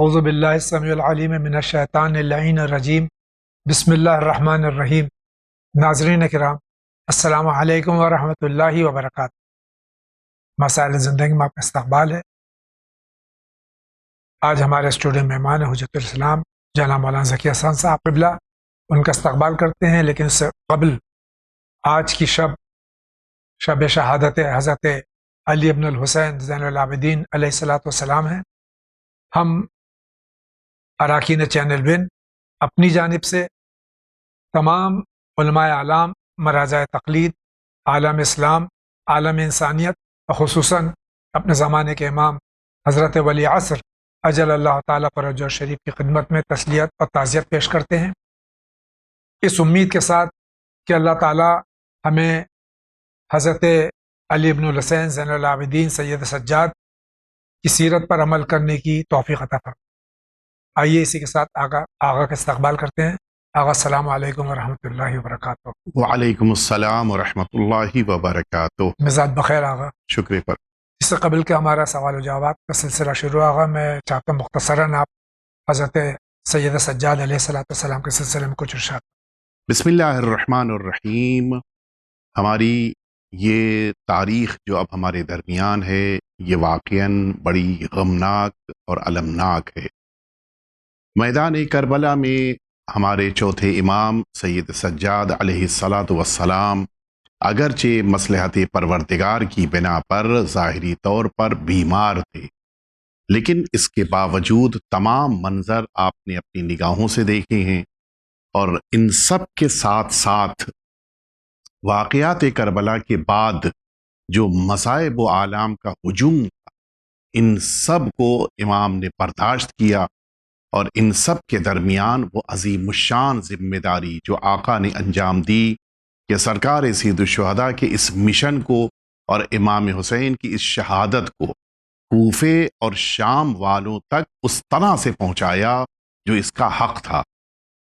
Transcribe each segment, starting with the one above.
اعوذ باللہ السمیع العلیم من الشیطان اللعین الرجیم بسم اللہ الرحمن الرحیم۔ ناظرین کرام، السلام علیکم ورحمۃ اللہ وبرکاتہ۔ مسائل زندگی میں آپ کا استقبال ہے۔ آج ہمارے اسٹوڈنٹ مہمان ہیں حجت الاسلام جناب مولانا ذکی احسان صاحب قبلہ، ان کا استقبال کرتے ہیں، لیکن اس سے قبل آج کی شب شہادت حضرت علی ابن الحسین زین العابدین علیہ الصلاۃ والسلام ہیں۔ ہم اراکین چینل ون اپنی جانب سے تمام علماء اعلام، مراجع تقلید، عالم اسلام، عالم انسانیت، خصوصاً اپنے زمانے کے امام حضرت ولی عصر اجل اللہ تعالیٰ فرجہ شریف کی خدمت میں تسلیت اور تعزیت پیش کرتے ہیں، اس امید کے ساتھ کہ اللہ تعالیٰ ہمیں حضرت علی ابن الحسین زین العابدین سید سجاد کی سیرت پر عمل کرنے کی توفیق عطا فرمائے۔ آئیے اسی کے ساتھ آغا کا استقبال کرتے ہیں۔ آغا السلام علیکم ورحمۃ اللہ وبرکاتہ۔ وعلیکم السلام ورحمۃ اللہ وبرکاتہ۔ مزاج بخیر آغا۔ شکریہ پر اس سے قبل کہ ہمارا سوال و جواب کا سلسلہ شروع آغا، میں چاہتا ہوں مختصراً آپ حضرت سید سجاد علیہ الصلاۃ والسلام کے سلسلے میں کچھ ارشاد۔ بسم اللہ الرحمن الرحیم۔ ہماری یہ تاریخ جو اب ہمارے درمیان ہے، یہ واقعاً بڑی غمناک اور المناک ہے۔ میدان کربلا میں ہمارے چوتھے امام سید سجاد علیہ الصلاۃ والسلام اگرچہ مصلحت پروردگار کی بنا پر ظاہری طور پر بیمار تھے، لیکن اس کے باوجود تمام منظر آپ نے اپنی نگاہوں سے دیکھے ہیں، اور ان سب کے ساتھ ساتھ واقعات کربلا کے بعد جو مصائب و آلام کا ہجوم تھا، ان سب کو امام نے برداشت کیا، اور ان سب کے درمیان وہ عظیم الشان ذمہ داری جو آقا نے انجام دی کہ سرکار سید الشہداء کے اس مشن کو اور امام حسین کی اس شہادت کو کوفے اور شام والوں تک اس طرح سے پہنچایا جو اس کا حق تھا۔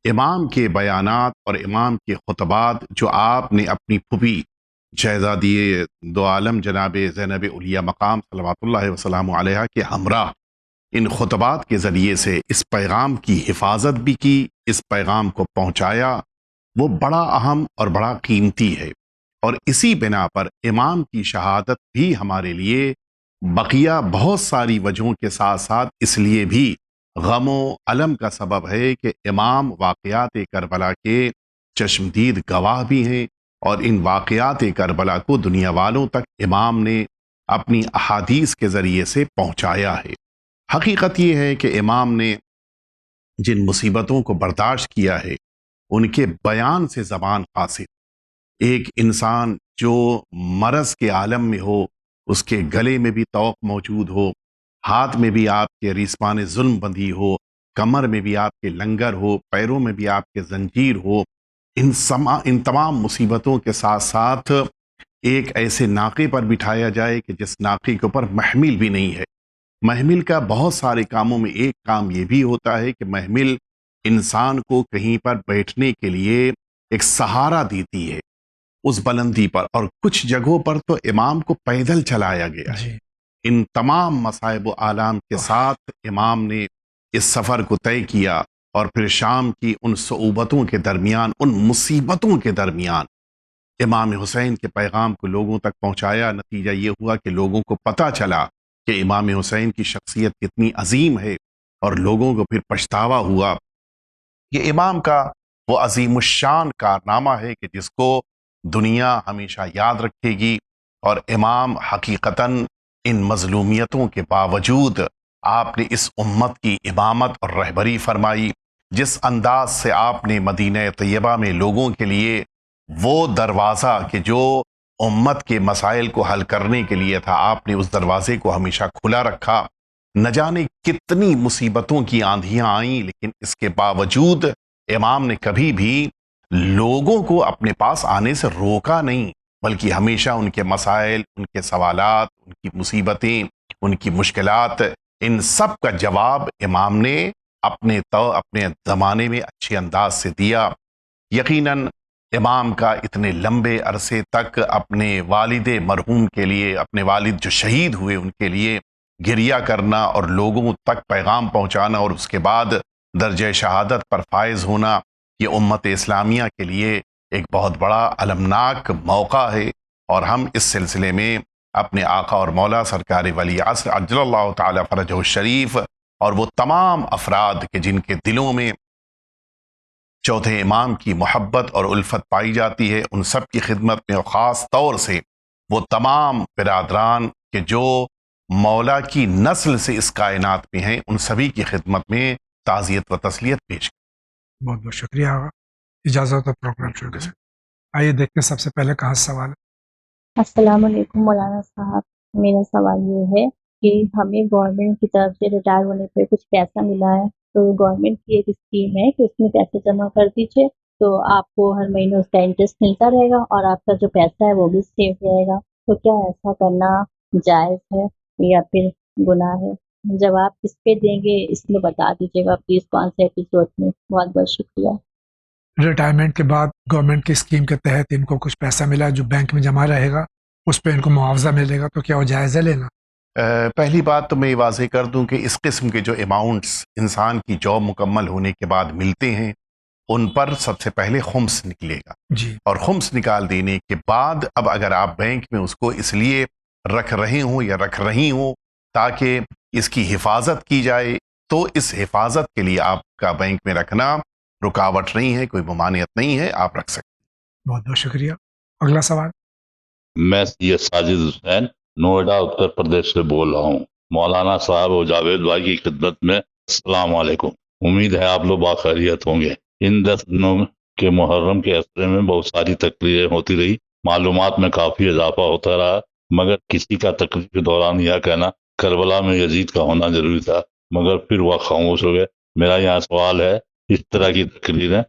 امام کے بیانات اور امام کے خطبات جو آپ نے اپنی پھوپھی شہزادی دو عالم جناب زینب علیہ مقام صلوات اللہ وسلام علیہ کے ہمراہ ان خطبات کے ذریعے سے اس پیغام کی حفاظت بھی کی، اس پیغام کو پہنچایا، وہ بڑا اہم اور بڑا قیمتی ہے۔ اور اسی بنا پر امام کی شہادت بھی ہمارے لیے بقیہ بہت ساری وجہوں کے ساتھ ساتھ اس لیے بھی غم و الم کا سبب ہے کہ امام واقعات کربلا کے چشمدید گواہ بھی ہیں، اور ان واقعات کربلا کو دنیا والوں تک امام نے اپنی احادیث کے ذریعے سے پہنچایا ہے۔ حقیقت یہ ہے کہ امام نے جن مصیبتوں کو برداشت کیا ہے، ان کے بیان سے زبان قاصر۔ ایک انسان جو مرض کے عالم میں ہو، اس کے گلے میں بھی طوق موجود ہو، ہاتھ میں بھی آپ کے ریسمان ظلم بندھی ہو، کمر میں بھی آپ کے لنگر ہو، پیروں میں بھی آپ کے زنجیر ہو، ان تمام مصیبتوں کے ساتھ ساتھ ایک ایسے ناقے پر بٹھایا جائے کہ جس ناقے کے اوپر محمل بھی نہیں ہے۔ محمل کا بہت سارے کاموں میں ایک کام یہ بھی ہوتا ہے کہ محمل انسان کو کہیں پر بیٹھنے کے لیے ایک سہارا دیتی ہے اس بلندی پر، اور کچھ جگہوں پر تو امام کو پیدل چلایا گیا ہے۔ ان تمام مصائب و آلام کے ساتھ امام نے اس سفر کو طے کیا، اور پھر شام کی ان صعوبتوں کے درمیان، ان مصیبتوں کے درمیان امام حسین کے پیغام کو لوگوں تک پہنچایا۔ نتیجہ یہ ہوا کہ لوگوں کو پتہ چلا کہ امام حسین کی شخصیت کتنی عظیم ہے، اور لوگوں کو پھر پچھتاوا ہوا کہ امام کا وہ عظیم الشان کارنامہ ہے کہ جس کو دنیا ہمیشہ یاد رکھے گی۔ اور امام حقیقتاً ان مظلومیتوں کے باوجود آپ نے اس امت کی امامت اور رہبری فرمائی، جس انداز سے آپ نے مدینہ طیبہ میں لوگوں کے لیے وہ دروازہ کہ جو امت کے مسائل کو حل کرنے کے لیے تھا، آپ نے اس دروازے کو ہمیشہ کھلا رکھا۔ نہ جانے کتنی مصیبتوں کی آندھیاں آئیں، لیکن اس کے باوجود امام نے کبھی بھی لوگوں کو اپنے پاس آنے سے روکا نہیں، بلکہ ہمیشہ ان کے مسائل، ان کے سوالات، ان کی مصیبتیں، ان کی مشکلات، ان سب کا جواب امام نے اپنے زمانے میں اچھے انداز سے دیا۔ یقیناً امام کا اتنے لمبے عرصے تک اپنے والد مرحوم کے لیے، اپنے والد جو شہید ہوئے ان کے لیے گریہ کرنا اور لوگوں تک پیغام پہنچانا اور اس کے بعد درجہ شہادت پر فائز ہونا، یہ امت اسلامیہ کے لیے ایک بہت بڑا المناک موقع ہے، اور ہم اس سلسلے میں اپنے آقا اور مولا سرکار ولی عصر عجل اللہ تعالی فرجہ الشریف اور وہ تمام افراد کے جن کے دلوں میں چوتھے امام کی محبت اور الفت پائی جاتی ہے، ان سب کی خدمت میں، اور خاص طور سے وہ تمام برادران کہ جو مولا کی نسل سے اس کائنات میں ہیں، ان سبھی کی خدمت میں تعزیت و تسلیت پیش کریں۔ بہت بہت شکریہ آقا، اجازت تو پروگرام شروع کریں۔ آئیے دیکھتے ہیں سب سے پہلے کہاں سے سوال ہے۔ السلام علیکم مولانا صاحب، میرا سوال یہ ہے کہ ہمیں گورنمنٹ کی طرف سے ریٹائر ہونے پہ کچھ پیسہ ملا ہے، تو گورنمنٹ کی ایک اسکیم ہے کہ اس میں پیسے جمع کر دیجیے تو آپ کو ہر مہینے اس کا انٹرسٹ ملتا رہے گا اور آپ کا جو پیسہ ہے وہ بھی سیو رہے گا، تو کیا ایسا کرنا جائز ہے یا پھر گناہ ہے؟ جب آپ کس پہ دیں گے اس میں بتا دیجیے گا پلیز، کون سے ایپیسوڈ میں۔ بہت بہت شکریہ۔ ریٹائرمنٹ کے بعد گورنمنٹ کی اسکیم کے تحت ان کو کچھ پیسہ ملا جو بینک میں جمع رہے گا، اس پہ ان کو معاوضہ ملے گا، تو کیا وہ جائز ہے لینا؟ پہلی بات تو میں یہ واضح کر دوں کہ اس قسم کے جو اماؤنٹس انسان کی جاب مکمل ہونے کے بعد ملتے ہیں، ان پر سب سے پہلے خمس نکلے گا، جی، اور خمس نکال دینے کے بعد اب اگر آپ بینک میں اس کو اس لیے رکھ رہے ہوں یا رکھ رہی ہوں تاکہ اس کی حفاظت کی جائے، تو اس حفاظت کے لیے آپ کا بینک میں رکھنا رکاوٹ نہیں ہے، کوئی ممانعت نہیں ہے، آپ رکھ سکتے ہیں۔ بہت بہت شکریہ۔ اگلا سوال۔ میں یہ ساجد حسین نوئیڈا اتر پردیش سے بول رہا ہوں۔ مولانا صاحب اور جاوید بھائی کی خدمت میں السلام علیکم۔ امید ہے آپ لوگ باخیریت ہوں گے۔ ان 10 دنوں کے محرم کے عرصے میں بہت ساری تقریریں ہوتی رہی، معلومات میں کافی اضافہ ہوتا رہا، مگر کسی کا تقریر کے دوران یہ کہنا کربلا میں یزید کا ہونا ضروری تھا، مگر پھر وہ خاموش ہو گئے۔ میرا یہاں سوال ہے، اس طرح کی تقریریں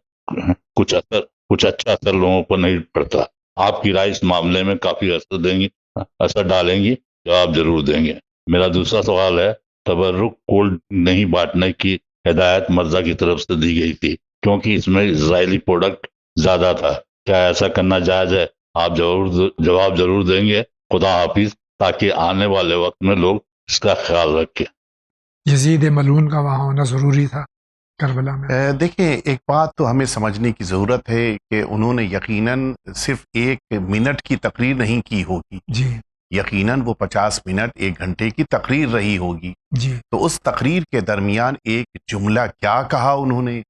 کچھ اچھا اثر لوگوں پر نہیں پڑتا، آپ کی رائے اس معاملے میں کافی اثر ڈالیں گی؟ جواب ضرور دیں گے۔ میرا دوسرا سوال ہے، تبرک کولڈ نہیں بانٹنے کی ہدایت مرزا کی طرف سے دی گئی تھی کیونکہ اس میں اسرائیلی پروڈکٹ زیادہ تھا، کیا ایسا کرنا جائز ہے؟ آپ جواب ضرور دیں گے۔ خدا حافظ، تاکہ آنے والے وقت میں لوگ اس کا خیال رکھیں۔ یزید ملعون کا وہاں ہونا ضروری تھا کربلا میں۔ دیکھیں، ایک بات تو ہمیں سمجھنے کی ضرورت ہے کہ انہوں نے یقیناً صرف 1 منٹ کی تقریر نہیں کی ہوگی، جی یقیناً وہ 50 منٹ 1 گھنٹے کی تقریر رہی ہوگی، جی، تو اس تقریر کے درمیان ایک جملہ کیا کہا انہوں نے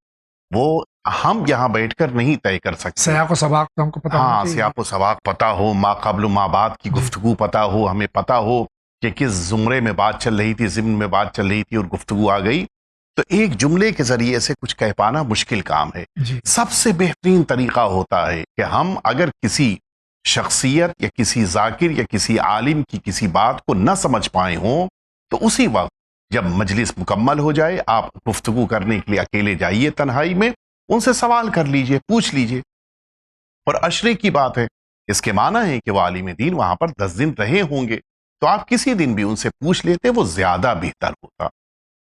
وہ ہم یہاں بیٹھ کر نہیں طے کر سکتے۔ سیاق و سباق تو ہم کو پتہ ہونا ہاں، چاہیے۔ سیاق و سباق پتہ ہو، ما قبل و ما بعد کی گفتگو پتہ ہو، ہمیں پتہ ہو کہ کس زمرے میں بات چل رہی تھی، ضمن میں بات چل رہی تھی اور گفتگو آ گئی، تو ایک جملے کے ذریعے سے کچھ کہہ پانا مشکل کام ہے۔ جی، سب سے بہترین طریقہ ہوتا ہے کہ ہم اگر کسی شخصیت یا کسی ذاکر یا کسی عالم کی کسی بات کو نہ سمجھ پائے ہوں، تو اسی وقت جب مجلس مکمل ہو جائے، آپ گفتگو کرنے کے لیے اکیلے جائیے تنہائی میں، ان سے سوال کر لیجئے، پوچھ لیجئے۔ اور اشرے کی بات ہے، اس کے معنی ہے کہ وہ عالم دین وہاں پر 10 دن رہے ہوں گے، تو آپ کسی دن بھی ان سے پوچھ لیتے، وہ زیادہ بہتر ہوتا،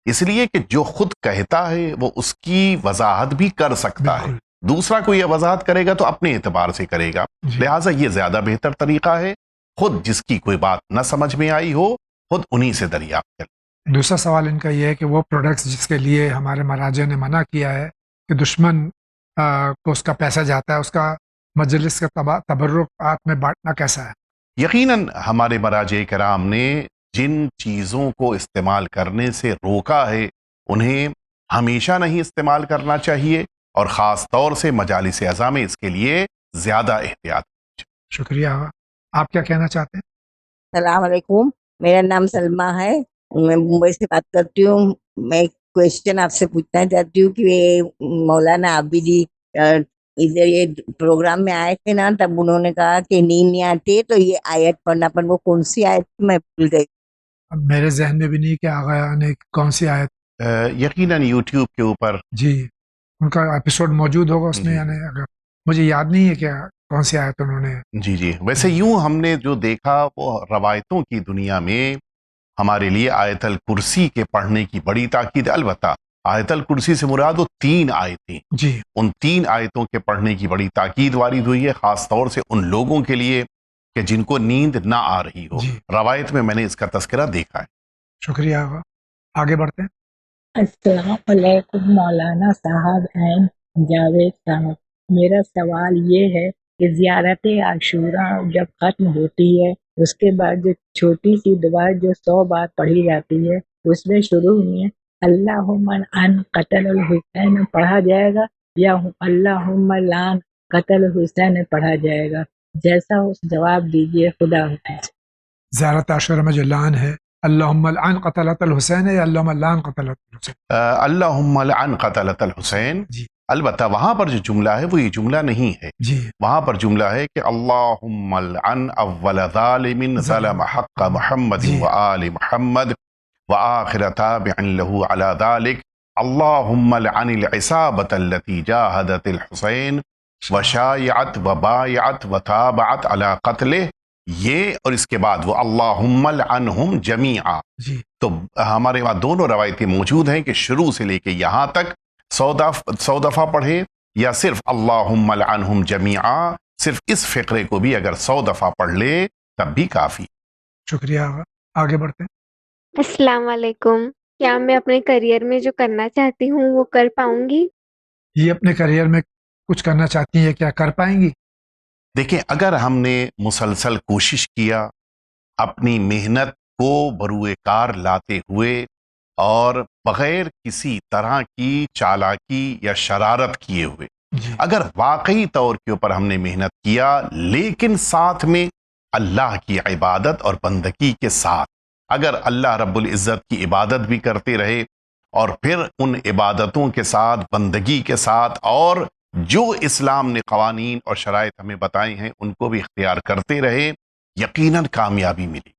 اس لیے کہ جو خود کہتا ہے وہ اس کی وضاحت بھی کر سکتا ہے، بالکل۔ دوسرا کوئی یہ وضاحت کرے گا تو اپنے اعتبار سے کرے گا، جی، لہٰذا یہ زیادہ بہتر طریقہ ہے۔ خود جس کی کوئی بات نہ سمجھ میں آئی ہو، خود انہی سے دریافت کریں۔ دوسرا سوال ان کا یہ ہے کہ وہ پروڈکٹس جس کے لیے ہمارے مراجع نے منع کیا ہے کہ دشمن کو اس کا پیسہ جاتا ہے، اس کا مجلس کے تبرکات میں بانٹنا کیسا ہے؟ یقیناً ہمارے مراجع کرام نے جن چیزوں کو استعمال کرنے سے روکا ہے انہیں ہمیشہ نہیں استعمال کرنا چاہیے، اور خاص طور سے مجالس عزا میں اس کے لیے زیادہ احتیاط۔ شکریہ۔ آپ کیا کہنا چاہتے ہیں؟ السلام علیکم، میرا نام سلمہ ہے، میں ممبئی سے بات کرتی ہوں۔ میں ایک کوشچن آپ سے پوچھنا چاہتی ہوں کہ مولانا عابدی ادھر یہ پروگرام میں آئے تھے نا، تب انہوں نے کہا کہ نیند نہیں آتی تو یہ آیت پڑھنا، پر وہ کون سی آیت تھی میں بھول گئی۔ اب میرے ذہن میں بھی نہیں کہ آغا نے کون سی آیت۔ یقیناً یوٹیوب کے اوپر جی، ان کا ایپیسوڈ موجود ہوگا اس میں، جی۔ یعنی اگر مجھے یاد نہیں ہے کہ کون سی آیت انہوں نے۔ جی، ویسے یوں ہم نے جو دیکھا وہ روایتوں کی دنیا میں ہمارے لیے آیت الکرسی کے پڑھنے کی بڑی تاکید، البتہ آیت الکرسی سے مراد وہ 3 آیتیں، جی، ان 3 آیتوں کے پڑھنے کی بڑی تاکید وارد ہوئی ہے، خاص طور سے ان لوگوں کے لیے کہ جن کو نیند نہ آ رہی ہو۔ جی۔ روایت میں نے اس کا تذکرہ دیکھا ہے۔ شکریہ آغا. آگے بڑھتے ہیں. السلام علیکم مولانا صاحب اینڈ جاوید صاحب. میرا سوال یہ ہے کہ زیارت عاشوراء جب ختم ہوتی ہے اس کے بعد جو چھوٹی سی دعا جو 100 بار پڑھی جاتی ہے اس میں شروع میں اللہم لعن قتل الحسین پڑھا جائے گا یا اللہم لعن قتل الحسین پڑھا جائے گا؟ جیسا ہو جواب دیجیے. خدا حافظ. زیارت عاشورہ میں جو لعن ہے اللہم لعن قتلۃ الحسین ہے یا اللہم لعن قتلۃ الحسین؟ اللہم لعن قتلۃ الحسین. جی البتہ وہاں پر جو جملہ ہے وہ یہ جملہ نہیں ہے. جی وہاں پر جملہ ہے کہ اللہم لعن اول ظالم ظلم حق محمد جی. وآل محمد وآخر تابع له على ذلك اللہم لعن العصابة التي جاہدت الحسین وشایعت وبایعت وتابعت على قتله. یہ اور اس کے بعد وہ اللہم لعنہم جمیعا. جی تو ہمارے وہاں دونوں روایتیں موجود ہیں کہ شروع سے لے کے یہاں تک 100 دفعہ پڑھے یا صرف اللہم لعنہم جمیعا. صرف اس فقرے کو بھی اگر 100 دفعہ پڑھ لے تب بھی کافی. شکریہ آغا. آگے بڑھتے ہیں. السلام علیکم. کیا میں اپنے کریئر میں جو کرنا چاہتی ہوں وہ کر پاؤں گی؟ یہ اپنے کریئر میں کچھ کرنا چاہتی ہیں، کیا کر پائیں گی؟ دیکھیں اگر ہم نے مسلسل کوشش کیا اپنی محنت کو بروئے کار لاتے ہوئے اور بغیر کسی طرح کی چالاکی یا شرارت کیے ہوئے جی اگر واقعی طور کے اوپر ہم نے محنت کیا لیکن ساتھ میں اللہ کی عبادت اور بندگی کے ساتھ اگر اللہ رب العزت کی عبادت بھی کرتے رہے اور پھر ان عبادتوں کے ساتھ بندگی کے ساتھ اور جو اسلام نے قوانین اور شرائط ہمیں بتائے ہیں ان کو بھی اختیار کرتے رہے یقیناً کامیابی ملی.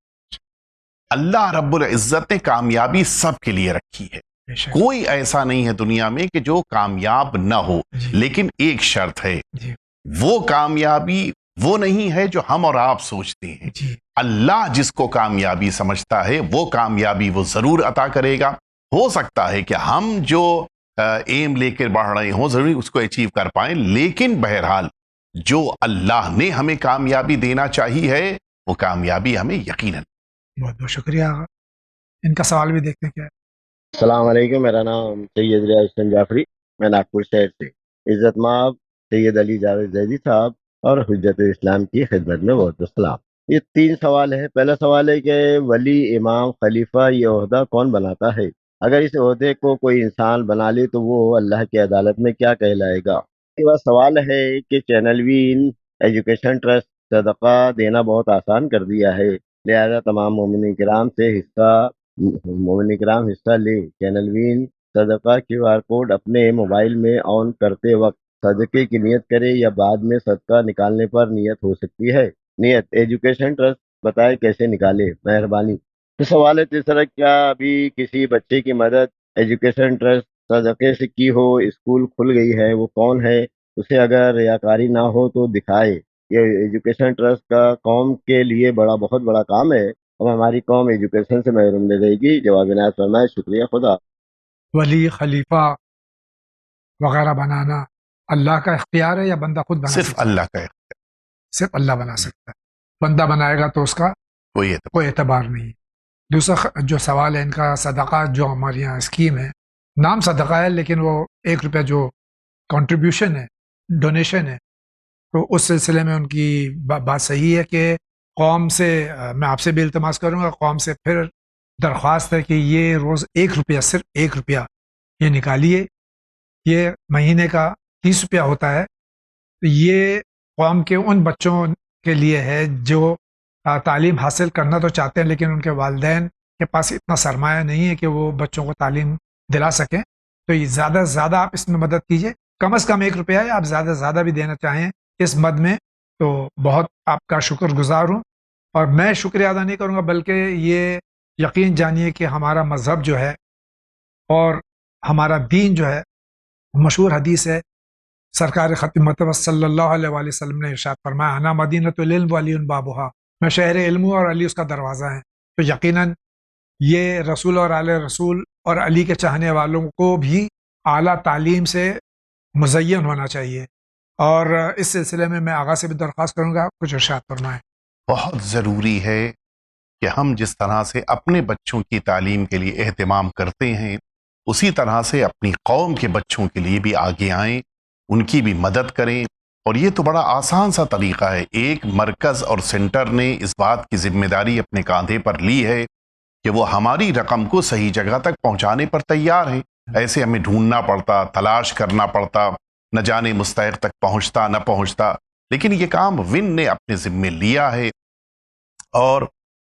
اللہ رب العزت نے کامیابی سب کے لیے رکھی ہے. بے شک. کوئی ایسا نہیں ہے دنیا میں کہ جو کامیاب نہ ہو. جی لیکن ایک شرط ہے جی وہ کامیابی وہ نہیں ہے جو ہم اور آپ سوچتے ہیں. جی اللہ جس کو کامیابی سمجھتا ہے وہ کامیابی وہ ضرور عطا کرے گا. ہو سکتا ہے کہ ہم جو ایم لے کر بڑھ رہے ہوں ضروری اس کو اچیو کر پائیں لیکن بہرحال جو اللہ نے ہمیں کامیابی دینا چاہی ہے وہ کامیابی ہمیں یقیناً. بہت بہت شکریہ آغا. ان کا سوال بھی دیکھتے ہیں کیا ہے. السلام علیکم. میرا نام سید ریاض حسین جعفری، میں ناگپور شہر سے. عزت مآب سید علی جاوید زیدی صاحب اور حجت اسلام کی خدمت میں بہت بہت سلام. یہ 3 سوال ہے. پہلا سوال ہے کہ ولی، امام، خلیفہ یہ عہدہ کون بناتا ہے؟ اگر اس عہدے کو کوئی انسان بنا لے تو وہ اللہ کی عدالت میں کیا کہلائے گا؟ اس کے بعد سوال ہے کہ چینل وین ایجوکیشن ٹرسٹ صدقہ دینا بہت آسان کر دیا ہے، لہذا تمام مومنین کرام حصہ لے. چینل وین صدقہ QR کوڈ اپنے موبائل میں آن کرتے وقت صدقے کی نیت کرے یا بعد میں صدقہ نکالنے پر نیت ہو سکتی ہے؟ نیت ایجوکیشن ٹرسٹ بتائے کیسے نکالے، مہربانی. تو سوال ہے تیسرا، کیا ابھی کسی بچے کی مدد ایجوکیشن ٹرسٹ صدقے سے کی ہو، اسکول کھل گئی ہے، وہ کون ہے، اسے اگر ریاکاری نہ ہو تو دکھائے. یہ ایجوکیشن ٹرسٹ کا قوم کے لیے بہت بڑا کام ہے. اب ہماری قوم ایجوکیشن سے محروم نہیں رہے گی. جواب عنایت فرمائے. شکریہ. خدا. ولی، خلیفہ وغیرہ بنانا اللہ کا اختیار ہے یا بندہ خود بنا صرف سکتا ہے؟ اللہ کا صرف اللہ بنا سکتا ہے. بندہ بنائے گا تو اس کا کوئی اعتبار. کوئی اعتبار نہیں. دوسرا جو سوال ہے ان کا، صدقہ جو ہمارے یہاں اسکیم ہے، نام صدقہ ہے لیکن وہ 1 روپیہ جو کنٹریبیوشن ہے، ڈونیشن ہے، تو اس سلسلے میں ان کی بات صحیح ہے کہ قوم سے میں آپ سے بھی التماس کروں گا، قوم سے پھر درخواست ہے کہ یہ روز 1 روپیہ، صرف 1 روپیہ یہ نکالیے. یہ مہینے کا 30 روپیہ ہوتا ہے. تو یہ قوم کے ان بچوں کے لیے ہے جو تعلیم حاصل کرنا تو چاہتے ہیں لیکن ان کے والدین کے پاس اتنا سرمایہ نہیں ہے کہ وہ بچوں کو تعلیم دلا سکیں. تو یہ زیادہ سے زیادہ آپ اس میں مدد کیجیے. کم از کم 1 روپیہ ہے، آپ زیادہ سے زیادہ بھی دینا چاہیں اس مد میں تو بہت آپ کا شکر گزار ہوں. اور میں شکریہ ادا نہیں کروں گا بلکہ یہ یقین جانیے کہ ہمارا مذہب جو ہے اور ہمارا دین جو ہے، مشہور حدیث ہے، سرکار ختم مطلب صلی اللہ علیہ وآلہ وسلم نے ارشاد فرمایا، انا مدینۃ العلم وعلی بابھا، میں شہر علم ہوں اور علی اس کا دروازہ ہے. تو یقیناً یہ رسول اور آل رسول اور علی کے چاہنے والوں کو بھی اعلیٰ تعلیم سے مزین ہونا چاہیے. اور اس سلسلے میں آغا سے بھی درخواست کروں گا کچھ ارشاد فرمائیں. بہت ضروری ہے کہ ہم جس طرح سے اپنے بچوں کی تعلیم کے لیے اہتمام کرتے ہیں اسی طرح سے اپنی قوم کے بچوں کے لیے بھی آگے آئیں، ان کی بھی مدد کریں. اور یہ تو بڑا آسان سا طریقہ ہے. ایک مرکز اور سینٹر نے اس بات کی ذمہ داری اپنے کاندھے پر لی ہے کہ وہ ہماری رقم کو صحیح جگہ تک پہنچانے پر تیار ہیں. ایسے ہمیں ڈھونڈنا پڑتا، تلاش کرنا پڑتا، نہ جانے مستحق تک پہنچتا نہ پہنچتا، لیکن یہ کام ون نے اپنے ذمے لیا ہے. اور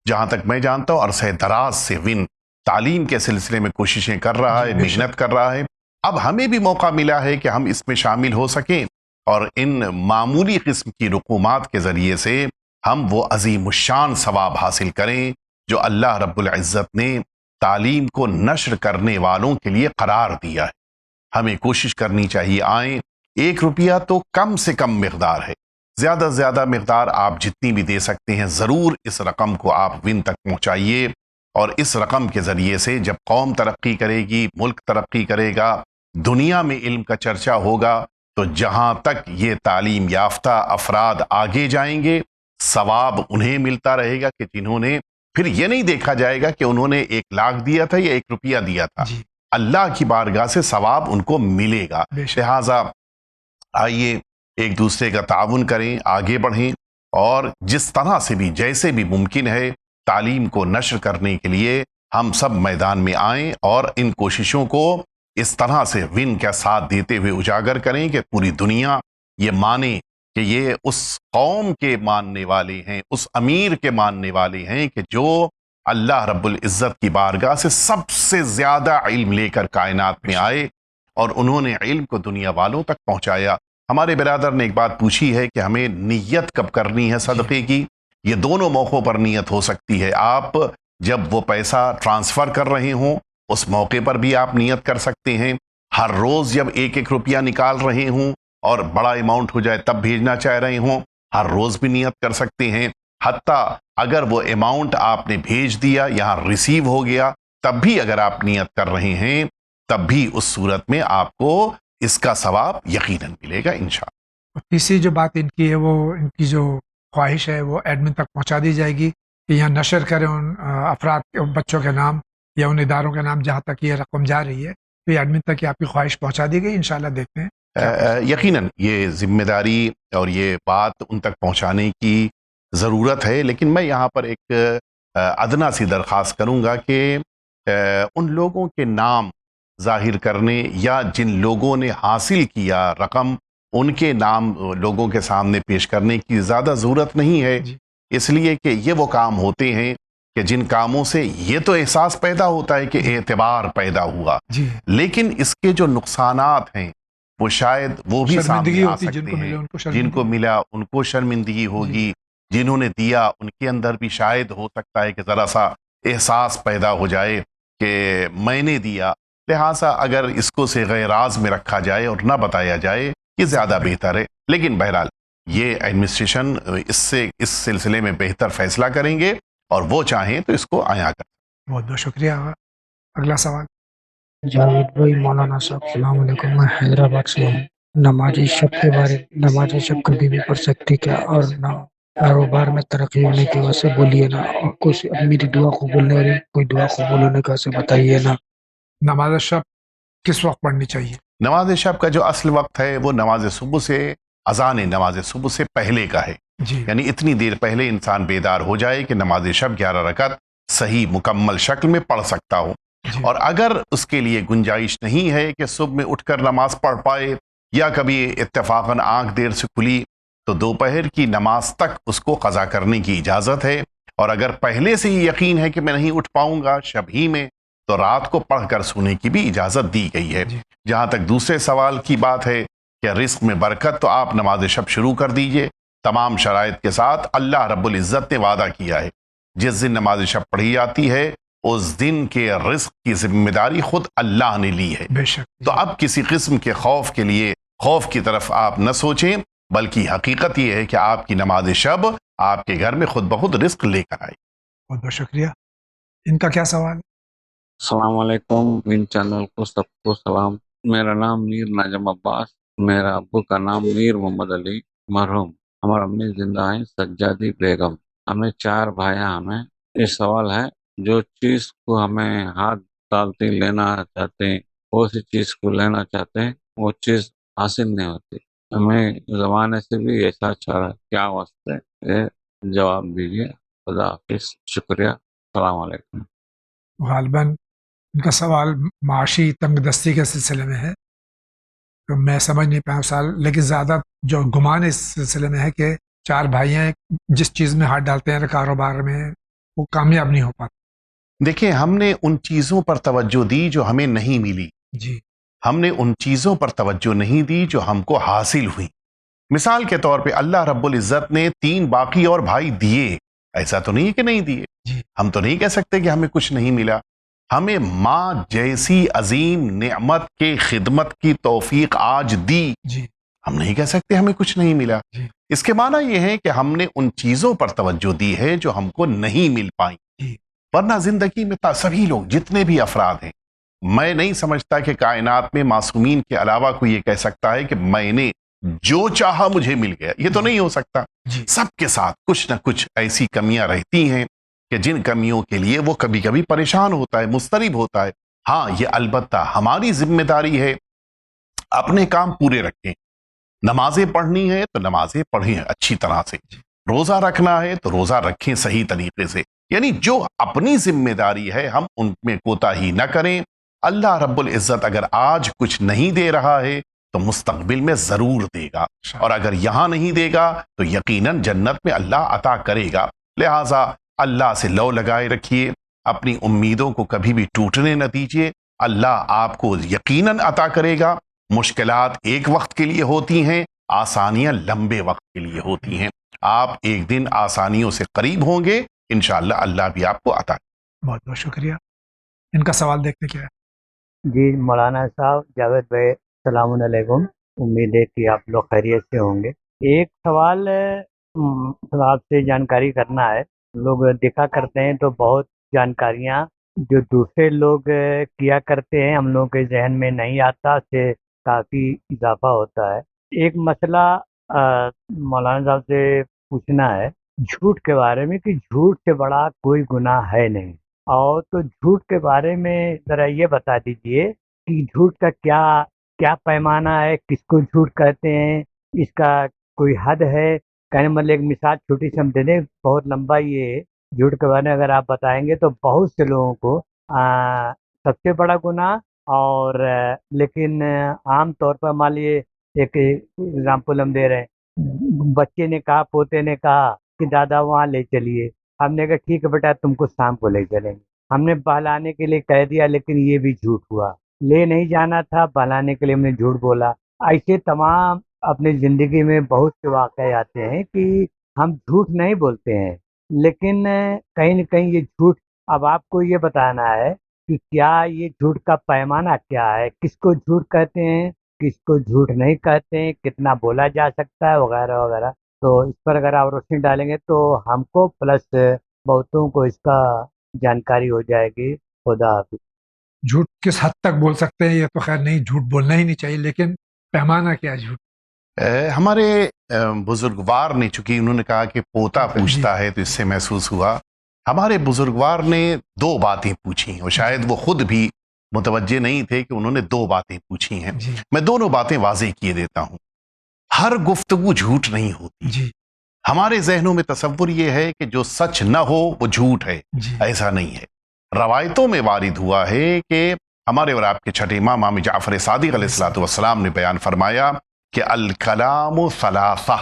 جہاں تک میں جانتا ہوں عرصہ دراز سے ون تعلیم کے سلسلے میں کوششیں کر رہا ہے، محنت کر رہا ہے. اب ہمیں بھی موقع ملا ہے کہ ہم اس میں شامل ہو سکیں اور ان معمولی قسم کی رقومات کے ذریعے سے ہم وہ عظیم الشان ثواب حاصل کریں جو اللہ رب العزت نے تعلیم کو نشر کرنے والوں کے لیے قرار دیا ہے. ہمیں کوشش کرنی چاہیے. آئیں، 1 روپیہ تو کم سے کم مقدار ہے، زیادہ سے زیادہ مقدار آپ جتنی بھی دے سکتے ہیں ضرور اس رقم کو آپ ون تک پہنچائیے. اور اس رقم کے ذریعے سے جب قوم ترقی کرے گی، ملک ترقی کرے گا، دنیا میں علم کا چرچا ہوگا، تو جہاں تک یہ تعلیم یافتہ افراد آگے جائیں گے ثواب انہیں ملتا رہے گا کہ جنہوں نے، پھر یہ نہیں دیکھا جائے گا کہ انہوں نے 1 لاکھ دیا تھا یا 1 روپیہ دیا تھا. اللہ کی بارگاہ سے ثواب ان کو ملے گا. لہٰذا آئیے ایک دوسرے کا تعاون کریں، آگے بڑھیں، اور جس طرح سے بھی جیسے بھی ممکن ہے تعلیم کو نشر کرنے کے لیے ہم سب میدان میں آئیں اور ان کوششوں کو اس طرح سے ون کا ساتھ دیتے ہوئے اجاگر کریں کہ پوری دنیا یہ مانے کہ یہ اس قوم کے ماننے والے ہیں، اس امیر کے ماننے والے ہیں کہ جو اللہ رب العزت کی بارگاہ سے سب سے زیادہ علم لے کر کائنات میں آئے اور انہوں نے علم کو دنیا والوں تک پہنچایا. ہمارے برادر نے ایک بات پوچھی ہے کہ ہمیں نیت کب کرنی ہے صدقے کی. یہ دونوں موقعوں پر نیت ہو سکتی ہے. آپ جب وہ پیسہ ٹرانسفر کر رہے ہوں اس موقع پر بھی آپ نیت کر سکتے ہیں. ہر روز جب 1 روپیہ نکال رہے ہوں اور بڑا اماؤنٹ ہو جائے تب بھیجنا چاہ رہے ہوں ہر روز بھی نیت کر سکتے ہیں. حتیٰ اگر وہ اماؤنٹ آپ نے بھیج دیا یہاں ریسیو ہو گیا تب بھی اگر آپ نیت کر رہے ہیں تب بھی اس صورت میں آپ کو اس کا ثواب یقیناً ملے گا انشاءاللہ. تیسری جو بات ان کی ہے وہ ان کی جو خواہش ہے وہ ایڈمن تک پہنچا دی جائے گی کہ یہاں نشر کریں ان افراد ان بچوں کے نام یا ان اداروں کے نام جہاں تک یہ رقم جا رہی ہے، تو یہ ایڈمن تک آپ کی خواہش پہنچا دی گئی. انشاءاللہ دیکھتے ہیں. یقیناً یہ ذمہ داری اور یہ بات ان تک پہنچانے کی ضرورت ہے، لیکن میں یہاں پر ایک ادنا سی درخواست کروں گا کہ ان لوگوں کے نام ظاہر کرنے یا جن لوگوں نے حاصل کیا رقم ان کے نام لوگوں کے سامنے پیش کرنے کی زیادہ ضرورت نہیں ہے. اس لیے کہ یہ وہ کام ہوتے ہیں کہ جن کاموں سے یہ تو احساس پیدا ہوتا ہے کہ اعتبار پیدا ہوا، لیکن اس کے جو نقصانات ہیں وہ شاید وہ بھی سامنے آ سکتے ہیں. جن کو ملا ان کو شرمندگی ہوگی، جنہوں نے دیا ان کے اندر بھی شاید ہو سکتا ہے کہ ذرا سا احساس پیدا ہو جائے کہ میں نے دیا. لہٰذا اگر اس کو صیغہ راز میں رکھا جائے اور نہ بتایا جائے یہ زیادہ بہتر ہے. لیکن بہرحال یہ ایڈمنسٹریشن اس سلسلے میں بہتر فیصلہ کریں گے اور وہ چاہیں تو اس کو آیا کر. بہت بہت شکریہ. اگلا سوال. جاوید بھائی مولانا صاحب السلام علیکم. میں حیدرآباد سے ہوں. نماز شب کے بارے نماز شب کبھی بھی پڑھ سکتی کیا؟ اور نہ کاروبار میں ترقی ہونے کی وجہ سے بولیے نا، اور کچھ میری دعا قبول نہیں رہی، کوئی دعا قبول ہونے کا سے بتائیے نا. نماز شب کس وقت پڑھنی چاہیے؟ نماز شب کا جو اصل وقت ہے وہ نماز صبح سے، اذان نماز صبح سے پہلے کا ہے. یعنی اتنی دیر پہلے انسان بیدار ہو جائے کہ نماز شب 11 رکعت صحیح مکمل شکل میں پڑھ سکتا ہو. اور اگر اس کے لیے گنجائش نہیں ہے کہ صبح میں اٹھ کر نماز پڑھ پائے یا کبھی اتفاقاً آنکھ دیر سے کھلی تو دوپہر کی نماز تک اس کو قضا کرنے کی اجازت ہے. اور اگر پہلے سے ہی یقین ہے کہ میں نہیں اٹھ پاؤں گا شب ہی میں تو رات کو پڑھ کر سونے کی بھی اجازت دی گئی ہے. جہاں تک دوسرے سوال کی بات ہے کہ رزق میں برکت، تو آپ نماز شب شروع کر دیجئے تمام شرائط کے ساتھ. اللہ رب العزت نے وعدہ کیا ہے جس دن نماز شب پڑھی جاتی ہے اس دن کے رزق کی ذمہ داری خود اللہ نے لی ہے. تو اب کسی قسم کے خوف کی طرف آپ نہ سوچیں، بلکہ حقیقت یہ ہے کہ آپ کی نماز شب آپ کے گھر میں خود بخود رزق لے کر آئے. بہت بہت شکریہ. ان کا کیا سوال؟ السلام علیکم ون چینل کو سب کو سلام. میرا نام میر ناجم عباس، میرا ابو کا نام میر محمد علی مرحوم. ہمارا امی زندہ ہیں سجادی بیگم. ہمیں 4 بھائیاں ہمیں یہ سوال ہے جو چیز کو ہمیں ہاتھ ڈالتے لینا چاہتے ہیں وہ سی چیز کو لینا چاہتے ہیں وہ چیز حاصل نہیں ہوتی. ہمیں زمانے سے بھی ایسا چاہ رہا ہے کیا واسطے یہ جواب دیجیے. خدا حافظ. شکریہ. السلام علیکم. غالباً ان کا سوال معاشی تنگ دستی کے سلسلے میں ہے، تو میں سمجھ نہیں پایا سوال، لیکن زیادہ جو گمان اس سلسلے میں ہے کہ 4 بھائی ہیں، جس چیز میں ہاتھ ڈالتے ہیں کاروبار میں وہ کامیاب نہیں ہو پاتا. دیکھیں، ہم نے ان چیزوں پر توجہ دی جو ہمیں نہیں ملی. جی ہم نے ان چیزوں پر توجہ نہیں دی جو ہم کو حاصل ہوئی. مثال کے طور پہ اللہ رب العزت نے 3 باقی اور بھائی دیے، ایسا تو نہیں ہے کہ نہیں دیے. جی ہم تو نہیں کہہ سکتے کہ ہمیں کچھ نہیں ملا. ہمیں ماں جیسی عظیم نعمت کے خدمت کی توفیق آج دی، جی ہم نہیں کہہ سکتے ہمیں کچھ نہیں ملا. جی اس کے معنی یہ ہے کہ ہم نے ان چیزوں پر توجہ دی ہے جو ہم کو نہیں مل پائیں. جی ورنہ زندگی میں سبھی لوگ جتنے بھی افراد ہیں، میں نہیں سمجھتا کہ کائنات میں معصومین کے علاوہ کوئی یہ کہہ سکتا ہے کہ میں نے جو چاہا مجھے مل گیا. یہ تو نہیں ہو سکتا. جی سب کے ساتھ کچھ نہ کچھ ایسی کمیاں رہتی ہیں کہ جن کمیوں کے لیے وہ کبھی کبھی پریشان ہوتا ہے، مضطرب ہوتا ہے. ہاں، یہ البتہ ہماری ذمہ داری ہے اپنے کام پورے رکھیں. نمازیں پڑھنی ہے تو نمازیں پڑھیں اچھی طرح سے، روزہ رکھنا ہے تو روزہ رکھیں صحیح طریقے سے. یعنی جو اپنی ذمہ داری ہے ہم ان میں کوتاہی نہ کریں. اللہ رب العزت اگر آج کچھ نہیں دے رہا ہے تو مستقبل میں ضرور دے گا، اور اگر یہاں نہیں دے گا تو یقیناً جنت میں اللہ عطا کرے گا. لہٰذا اللہ سے لو لگائے رکھیے، اپنی امیدوں کو کبھی بھی ٹوٹنے نہ دیجیے. اللہ آپ کو یقیناً عطا کرے گا. مشکلات ایک وقت کے لیے ہوتی ہیں، آسانیاں لمبے وقت کے لیے ہوتی ہیں. آپ ایک دن آسانیوں سے قریب ہوں گے، انشاءاللہ اللہ بھی آپ کو عطا. بہت بہت شکریہ. ان کا سوال دیکھتے کیا ہے. جی مولانا صاحب، جاوید بھائی السلام علیکم. امید ہے کہ آپ لوگ خیریت سے ہوں گے. ایک سوال آپ سے جانکاری کرنا ہے. لوگ دیکھا کرتے ہیں تو بہت جانکاریاں جو دوسرے لوگ کیا کرتے ہیں ہم لوگوں کے ذہن میں نہیں آتا، سے کافی اضافہ ہوتا ہے. ایک مسئلہ مولانا صاحب سے پوچھنا ہے جھوٹ کے بارے میں، کہ جھوٹ سے بڑا کوئی گناہ ہے نہیں. اور تو جھوٹ کے بارے میں ذرا یہ بتا دیجئے کہ جھوٹ کا کیا پیمانہ ہے، کس کو جھوٹ کہتے ہیں، اس کا کوئی حد ہے. کہنے مطلب ایک مثال چھوٹی سی ہم دے دیں، بہت لمبا یہ ہے. جھوٹ کے بارے میں اگر آپ بتائیں گے تو بہت سے لوگوں کو سب سے بڑا گناہ، اور لیکن عام طور پر مان لیے ایک ایگزامپل ہم دے رہے ہیں، بچے نے کہا، پوتے نے کہا کہ دادا وہاں لے چلیے. ہم نے کہا ٹھیک ہے بیٹا تم کو شام کو لے چلیں گے. ہم نے بہلانے کے لیے کہہ دیا، لیکن یہ بھی جھوٹ ہوا. لے نہیں جانا تھا، بہلانے کے لیے ہم نے جھوٹ بولا. ایسے تمام اپنی زندگی میں بہت سے واقعے آتے ہیں کہ ہم جھوٹ نہیں بولتے ہیں، لیکن کہیں نہ کہیں یہ جھوٹ. اب آپ کو یہ بتانا ہے کہ کیا یہ جھوٹ کا پیمانہ کیا ہے، کس کو جھوٹ کہتے ہیں، کس کو جھوٹ نہیں کہتے ہیں، کتنا بولا جا سکتا ہے، وغیرہ وغیرہ. تو اس پر اگر آپ روشنی ڈالیں گے تو ہم کو پلس بہتوں کو اس کا جانکاری ہو جائے گی. خدا حافظ. جھوٹ کس حد تک بول سکتے ہیں یہ تو خیر نہیں، جھوٹ بولنا ہی نہیں چاہیے، لیکن پیمانہ کیا ہے جھوٹ. ہمارے بزرگوار نے، چونکہ انہوں نے کہا کہ پوتا پوچھتا ہے تو اس سے محسوس ہوا، ہمارے بزرگوار نے 2 باتیں پوچھی، اور شاید وہ خود بھی متوجہ نہیں تھے کہ انہوں نے 2 باتیں پوچھی ہیں. جی میں دونوں باتیں واضح کیے دیتا ہوں. ہر گفتگو جھوٹ نہیں ہوتی. جی ہمارے ذہنوں میں تصور یہ ہے کہ جو سچ نہ ہو وہ جھوٹ ہے. جی ایسا نہیں ہے. روایتوں میں وارد ہوا ہے کہ ہمارے اور آپ کے چھٹے امام جعفر صادق علیہ السلام نے بیان فرمایا کہ الکلام ثلاثہ،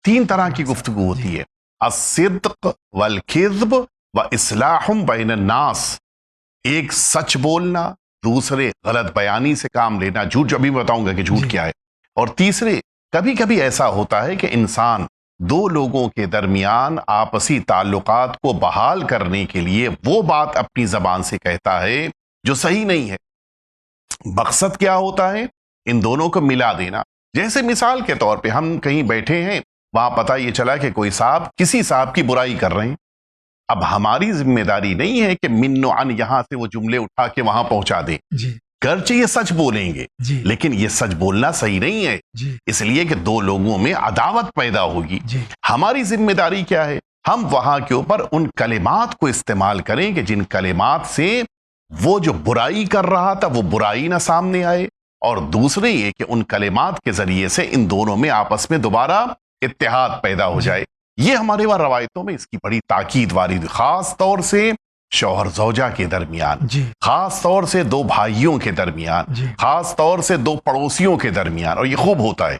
3 طرح کی گفتگو ہوتی ہے: الصدق والکذب واصلاح بین الناس. ایک سچ بولنا، دوسرے غلط بیانی سے کام لینا، جھوٹ جو ابھی میں بتاؤں گا کہ جھوٹ کیا ہے، اور تیسرے کبھی کبھی ایسا ہوتا ہے کہ انسان 2 لوگوں کے درمیان آپسی تعلقات کو بحال کرنے کے لیے وہ بات اپنی زبان سے کہتا ہے جو صحیح نہیں ہے. مقصد کیا ہوتا ہے؟ ان دونوں کو ملا دینا. جیسے مثال کے طور پہ ہم کہیں بیٹھے ہیں، وہاں پتہ یہ چلا کہ کوئی صاحب کسی صاحب کی برائی کر رہے ہیں. اب ہماری ذمہ داری نہیں ہے کہ من و عن یہاں سے وہ جملے اٹھا کے وہاں پہنچا دیں. جی گرچہ یہ سچ بولیں گے، جی لیکن یہ سچ بولنا صحیح نہیں ہے، جی اس لیے کہ 2 لوگوں میں عداوت پیدا ہوگی. جی ہماری ذمہ داری کیا ہے ہم وہاں کے اوپر ان کلمات کو استعمال کریں کہ جن کلمات سے وہ جو برائی کر رہا تھا وہ برائی نہ سامنے آئے، اور دوسرے یہ کہ ان کلمات کے ذریعے سے ان دونوں میں آپس میں دوبارہ اتحاد پیدا ہو جائے۔ یہ ہمارے وہاں روایتوں میں اس کی بڑی تاکید وارد، خاص طور سے شوہر زوجہ کے درمیان، خاص طور سے دو بھائیوں کے درمیان، خاص طور سے دو پڑوسیوں کے درمیان، اور یہ خوب ہوتا ہے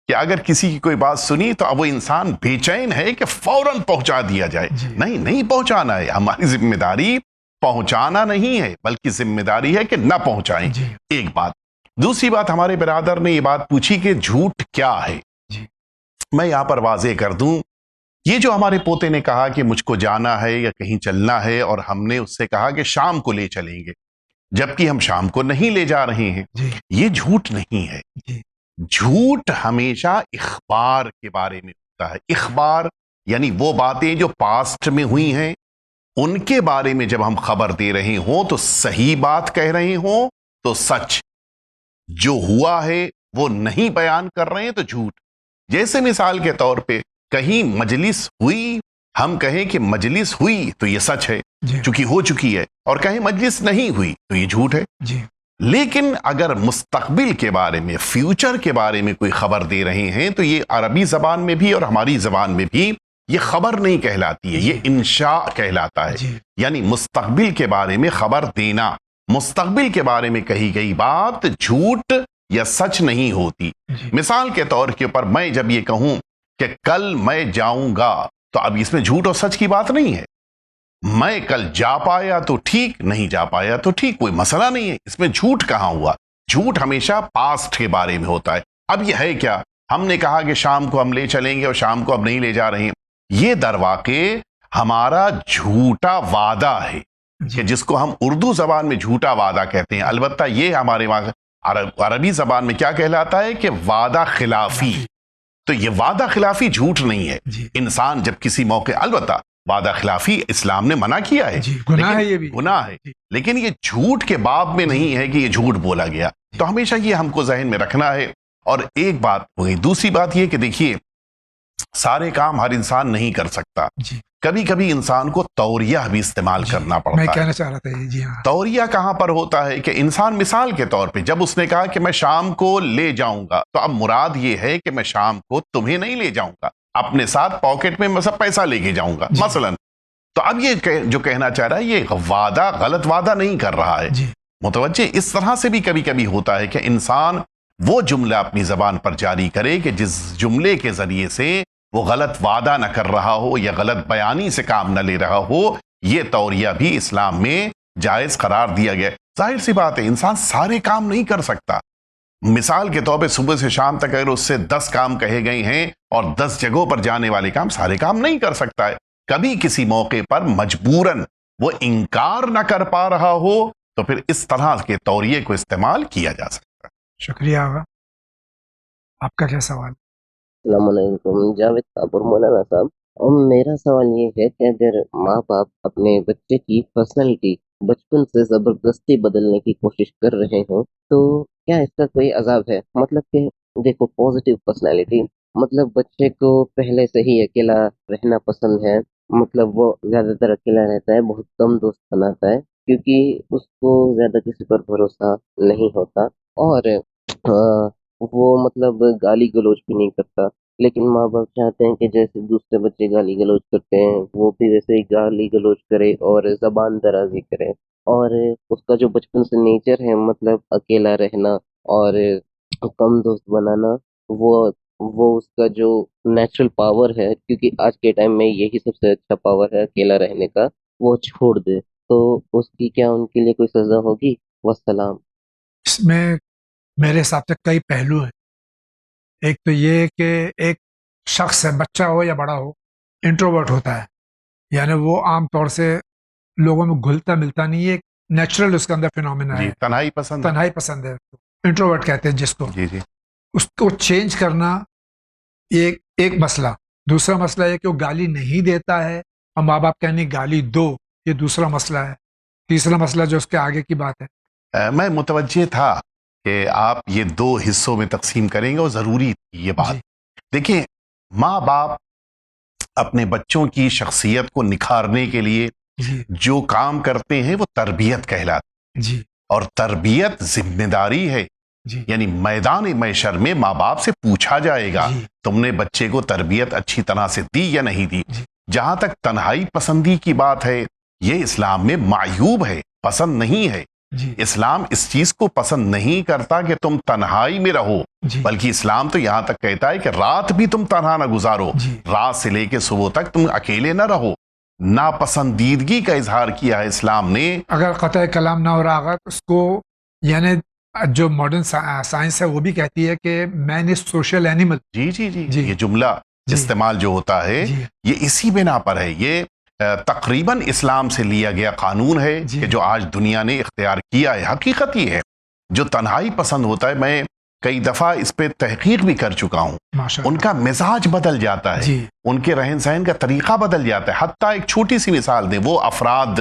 کہ اگر کسی کی کوئی بات سنی تو اب وہ انسان بے چین ہے کہ فوراً پہنچا دیا جائے۔ نہیں پہنچانا ہے، ہماری ذمہ داری پہنچانا نہیں ہے، بلکہ ذمہ داری ہے کہ نہ پہنچائیں۔ ایک بات۔ دوسری بات، ہمارے برادر نے یہ بات پوچھی کہ جھوٹ کیا ہے۔ میں یہاں پر واضح کر دوں، یہ جو ہمارے پوتے نے کہا کہ مجھ کو جانا ہے یا کہیں چلنا ہے، اور ہم نے اس سے کہا کہ شام کو لے چلیں گے، جبکہ ہم شام کو نہیں لے جا رہے ہیں، یہ جھوٹ نہیں ہے۔ جھوٹ ہمیشہ اخبار کے بارے میں ہوتا ہے۔ اخبار یعنی وہ باتیں جو پاسٹ میں ہوئی ہیں، ان کے بارے میں جب ہم خبر دے رہے ہوں تو صحیح بات کہہ رہے ہوں تو سچ، جو ہوا ہے وہ نہیں بیان کر رہے ہیں تو جھوٹ۔ جیسے مثال کے طور پہ کہیں مجلس ہوئی، ہم کہیں کہ مجلس ہوئی تو یہ سچ ہے چونکہ ہو چکی ہے، اور کہیں مجلس نہیں ہوئی تو یہ جھوٹ ہے۔ لیکن اگر مستقبل کے بارے میں، فیوچر کے بارے میں کوئی خبر دے رہے ہیں تو یہ عربی زبان میں بھی اور ہماری زبان میں بھی یہ خبر نہیں کہلاتی ہے، یہ انشاء کہلاتا ہے۔ یعنی مستقبل کے بارے میں خبر دینا، مستقبل کے بارے میں کہی گئی بات جھوٹ یا سچ نہیں ہوتی۔ مثال کے طور کے اوپر میں جب یہ کہوں کہ کل میں جاؤں گا تو اب اس میں جھوٹ اور سچ کی بات نہیں ہے۔ میں کل جا پایا تو ٹھیک، نہیں جا پایا تو ٹھیک، کوئی مسئلہ نہیں ہے، اس میں جھوٹ کہاں ہوا۔ جھوٹ ہمیشہ پاسٹ کے بارے میں ہوتا ہے۔ اب یہ ہے کیا، ہم نے کہا کہ شام کو ہم لے چلیں گے اور شام کو اب نہیں لے جا رہے ہیں، یہ در واقع ہمارا جھوٹا وعدہ ہے، کہ جس کو ہم اردو زبان میں جھوٹا وعدہ کہتے ہیں۔ البتہ یہ ہمارے وہاں عربی زبان میں کیا کہلاتا ہے کہ وعدہ خلافی۔ تو یہ وعدہ خلافی جھوٹ نہیں ہے۔ انسان جب کسی موقع، البتہ وعدہ خلافی اسلام نے منع کیا ہے، گناہ ہے، یہ بھی گناہ ہے، لیکن یہ جھوٹ کے باب میں نہیں ہے کہ یہ جھوٹ بولا گیا۔ تو ہمیشہ یہ ہم کو ذہن میں رکھنا ہے۔ اور ایک بات ہو گئی، دوسری بات یہ کہ دیکھیے سارے کام ہر انسان نہیں کر سکتا، کبھی کبھی انسان کو توریہ بھی استعمال کرنا پڑتا ہے۔ میں کہنا چاہ رہا تھا جی ہاں، توریہ کہاں پر ہوتا ہے کہ انسان مثال کے طور پہ جب اس نے کہا کہ میں شام کو لے جاؤں گا، تو اب مراد یہ ہے کہ میں شام کو تمہیں نہیں لے جاؤں گا، اپنے ساتھ پاکٹ میں مثلا پیسہ لے کے جاؤں گا مثلا۔ تو اب یہ جو کہنا چاہ رہا ہے یہ وعدہ، غلط وعدہ نہیں کر رہا ہے۔ متوجہ، اس طرح سے بھی کبھی کبھی ہوتا ہے کہ انسان وہ جملہ اپنی زبان پر جاری کرے کہ جس جملے کے ذریعے سے وہ غلط وعدہ نہ کر رہا ہو یا غلط بیانی سے کام نہ لے رہا ہو۔ یہ توریہ بھی اسلام میں جائز قرار دیا گیا۔ ظاہر سی بات ہے انسان سارے کام نہیں کر سکتا۔ مثال کے طور پہ صبح سے شام تک اگر اس سے 10 کام کہے گئے ہیں اور 10 جگہوں پر جانے والے کام، سارے کام نہیں کر سکتا ہے۔ کبھی کسی موقع پر مجبوراً وہ انکار نہ کر پا رہا ہو تو پھر اس طرح کے توریے کو استعمال کیا جا سکتا ہے۔ شکریہ آغا۔ آپ کا کیا سوال؟ السلام علیکم جاوید صاحب اور مولانا صاحب، میرا سوال یہ ہے کہ اگر ماں باپ اپنے بچے کی پرسنالٹی بچپن سے زبردستی بدلنے کی کوشش کر رہے ہوں تو کیا اس کا کوئی عذاب ہے؟ مطلب کہ دیکھو، پازیٹیو پرسنالٹی مطلب بچے کو پہلے سے ہی اکیلا رہنا پسند ہے، مطلب وہ زیادہ تر اکیلا رہتا ہے، بہت کم دوست بناتا ہے کیونکہ اس کو زیادہ کسی پر بھروسہ نہیں ہوتا، اور وہ مطلب گالی گلوچ بھی نہیں کرتا، لیکن ماں باپ چاہتے ہیں کہ جیسے دوسرے بچے گالی گلوچ کرتے ہیں وہ بھی ویسے ہی گالی گلوچ کرے اور زبان درازی کرے، اور اس کا جو بچپن سے نیچر ہے مطلب اکیلا رہنا اور کم دوست بنانا، وہ اس کا جو نیچرل پاور ہے، کیونکہ آج کے ٹائم میں یہی سب سے اچھا پاور ہے اکیلا رہنے کا، وہ چھوڑ دے تو اس کی کیا ان کے لیے کوئی سزا ہوگی؟ والسلام۔ اس میں میرے حساب سے کئی پہلو ہیں۔ ایک تو یہ کہ ایک شخص ہے، بچہ ہو یا بڑا ہو، انٹروورٹ ہوتا ہے، یعنی وہ عام طور سے لوگوں میں گھلتا ملتا نہیں ہے، ایک نیچرل اس کے اندر فینومینا ہے، تنہائی پسند، تنہائی پسند ہے، انٹروورٹ کہتے ہیں جس کو۔ اس کو چینج کرنا ایک مسئلہ۔ دوسرا مسئلہ یہ کہ وہ گالی نہیں دیتا ہے اور ماں باپ کہنے گالی دو، یہ دوسرا مسئلہ ہے۔ تیسرا مسئلہ جو اس کے آگے کی بات ہے، میں متوجہ تھا کہ آپ یہ 2 حصوں میں تقسیم کریں گے اور ضروری تھی یہ بات۔ دیکھیں، ماں باپ اپنے بچوں کی شخصیت کو نکھارنے کے لیے جی جو کام کرتے ہیں وہ تربیت کہلاتی جی ہے، اور تربیت ذمہ داری ہے. جی یعنی میدان محشر میں ماں باپ سے پوچھا جائے گا جی تم نے بچے کو تربیت اچھی طرح سے دی یا نہیں دی. جی جہاں تک تنہائی پسندی کی بات ہے، یہ اسلام میں معیوب ہے، پسند نہیں ہے. جی اسلام اس چیز کو پسند نہیں کرتا کہ تم تنہائی میں رہو، جی بلکہ اسلام تو یہاں تک کہتا ہے کہ رات بھی تم تنہا نہ گزارو، جی رات سے لے کے صبح تک تم اکیلے نہ رہو. ناپسندیدگی کا اظہار کیا ہے اسلام نے. اگر قطع کلام نہ ہو رہا اگر اس کو یعنی جو ماڈرن سائنس ہے وہ بھی کہتی ہے کہ مین از سوشل اینیمل. جی جی جی جی یہ جملہ جی استعمال جو ہوتا ہے جی یہ اسی بنا پر ہے. یہ تقریباً اسلام سے لیا گیا قانون ہے جی کہ جو آج دنیا نے اختیار کیا ہے. حقیقت یہ ہے جو تنہائی پسند ہوتا ہے، میں کئی دفعہ اس پہ تحقیق بھی کر چکا ہوں، ماشاء ان کا مزاج بدل جاتا ہے، جی ان کے رہن سہن کا طریقہ بدل جاتا ہے. حتیٰ ایک چھوٹی سی مثال دیں، وہ افراد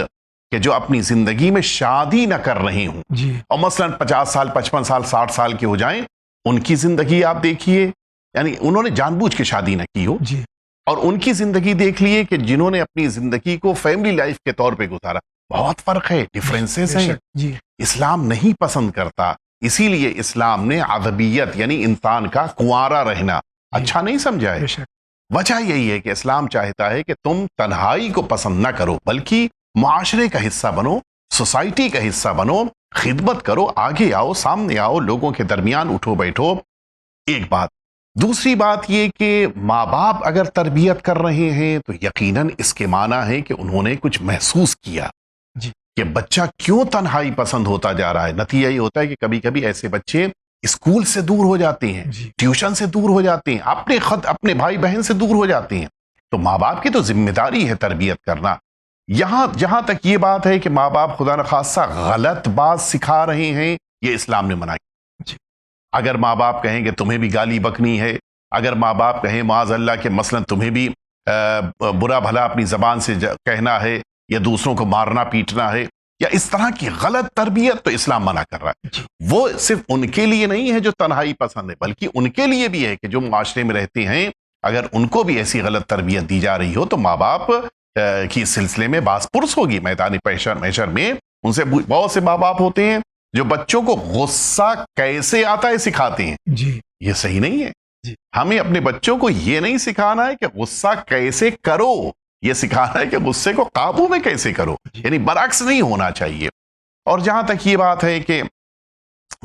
کہ جو اپنی زندگی میں شادی نہ کر رہے ہوں جی اور مثلاً 50 سال 55 سال 60 سال کے ہو جائیں، ان کی زندگی آپ دیکھیے، یعنی انہوں نے جان بوجھ کے شادی نہ کی ہو، جی اور ان کی زندگی دیکھ لیے کہ جنہوں نے اپنی زندگی کو فیملی لائف کے طور پہ گزارا. بہت فرق ہے، ڈفرینسز بے ہیں. شک جی اسلام نہیں پسند کرتا، اسی لیے اسلام نے عذبیت یعنی انسان کا کنوارا رہنا اچھا نہیں سمجھا ہے. بے شک وجہ یہی ہے کہ اسلام چاہتا ہے کہ تم تنہائی کو پسند نہ کرو، بلکہ معاشرے کا حصہ بنو، سوسائٹی کا حصہ بنو، خدمت کرو، آگے آؤ، سامنے آؤ، لوگوں کے درمیان اٹھو بیٹھو. ایک بات. دوسری بات یہ کہ ماں باپ اگر تربیت کر رہے ہیں تو یقیناً اس کے معنی ہے کہ انہوں نے کچھ محسوس کیا جی کہ بچہ کیوں تنہائی پسند ہوتا جا رہا ہے. نتیجہ یہ ہوتا ہے کہ کبھی کبھی ایسے بچے اسکول سے دور ہو جاتے ہیں، جی ٹیوشن سے دور ہو جاتے ہیں، اپنے بھائی بہن سے دور ہو جاتے ہیں. تو ماں باپ کی تو ذمہ داری ہے تربیت کرنا. جہاں تک یہ بات ہے کہ ماں باپ خدا نخواستہ غلط بات سکھا رہے ہیں، یہ اسلام نے منع کیا. جی اگر ماں باپ کہیں کہ تمہیں بھی گالی بکنی ہے، اگر ماں باپ کہیں معاذ اللہ کہ مثلا تمہیں بھی برا بھلا اپنی زبان سے کہنا ہے یا دوسروں کو مارنا پیٹنا ہے یا اس طرح کی غلط تربیت، تو اسلام منع کر رہا ہے. وہ صرف ان کے لیے نہیں ہے جو تنہائی پسند ہے، بلکہ ان کے لیے بھی ہے کہ جو معاشرے میں رہتے ہیں، اگر ان کو بھی ایسی غلط تربیت دی جا رہی ہو تو ماں باپ کی سلسلے میں باس پرس ہوگی. میدان محشر میں ان سے بہت سے ماں باپ ہوتے ہیں جو بچوں کو غصہ کیسے آتا ہے سکھاتے ہیں. جی یہ صحیح نہیں ہے. جی ہمیں اپنے بچوں کو یہ نہیں سکھانا ہے کہ غصہ کیسے کرو، یہ سکھانا ہے کہ غصے کو قابو میں کیسے کرو، یعنی برعکس نہیں ہونا چاہیے. اور جہاں تک یہ بات ہے کہ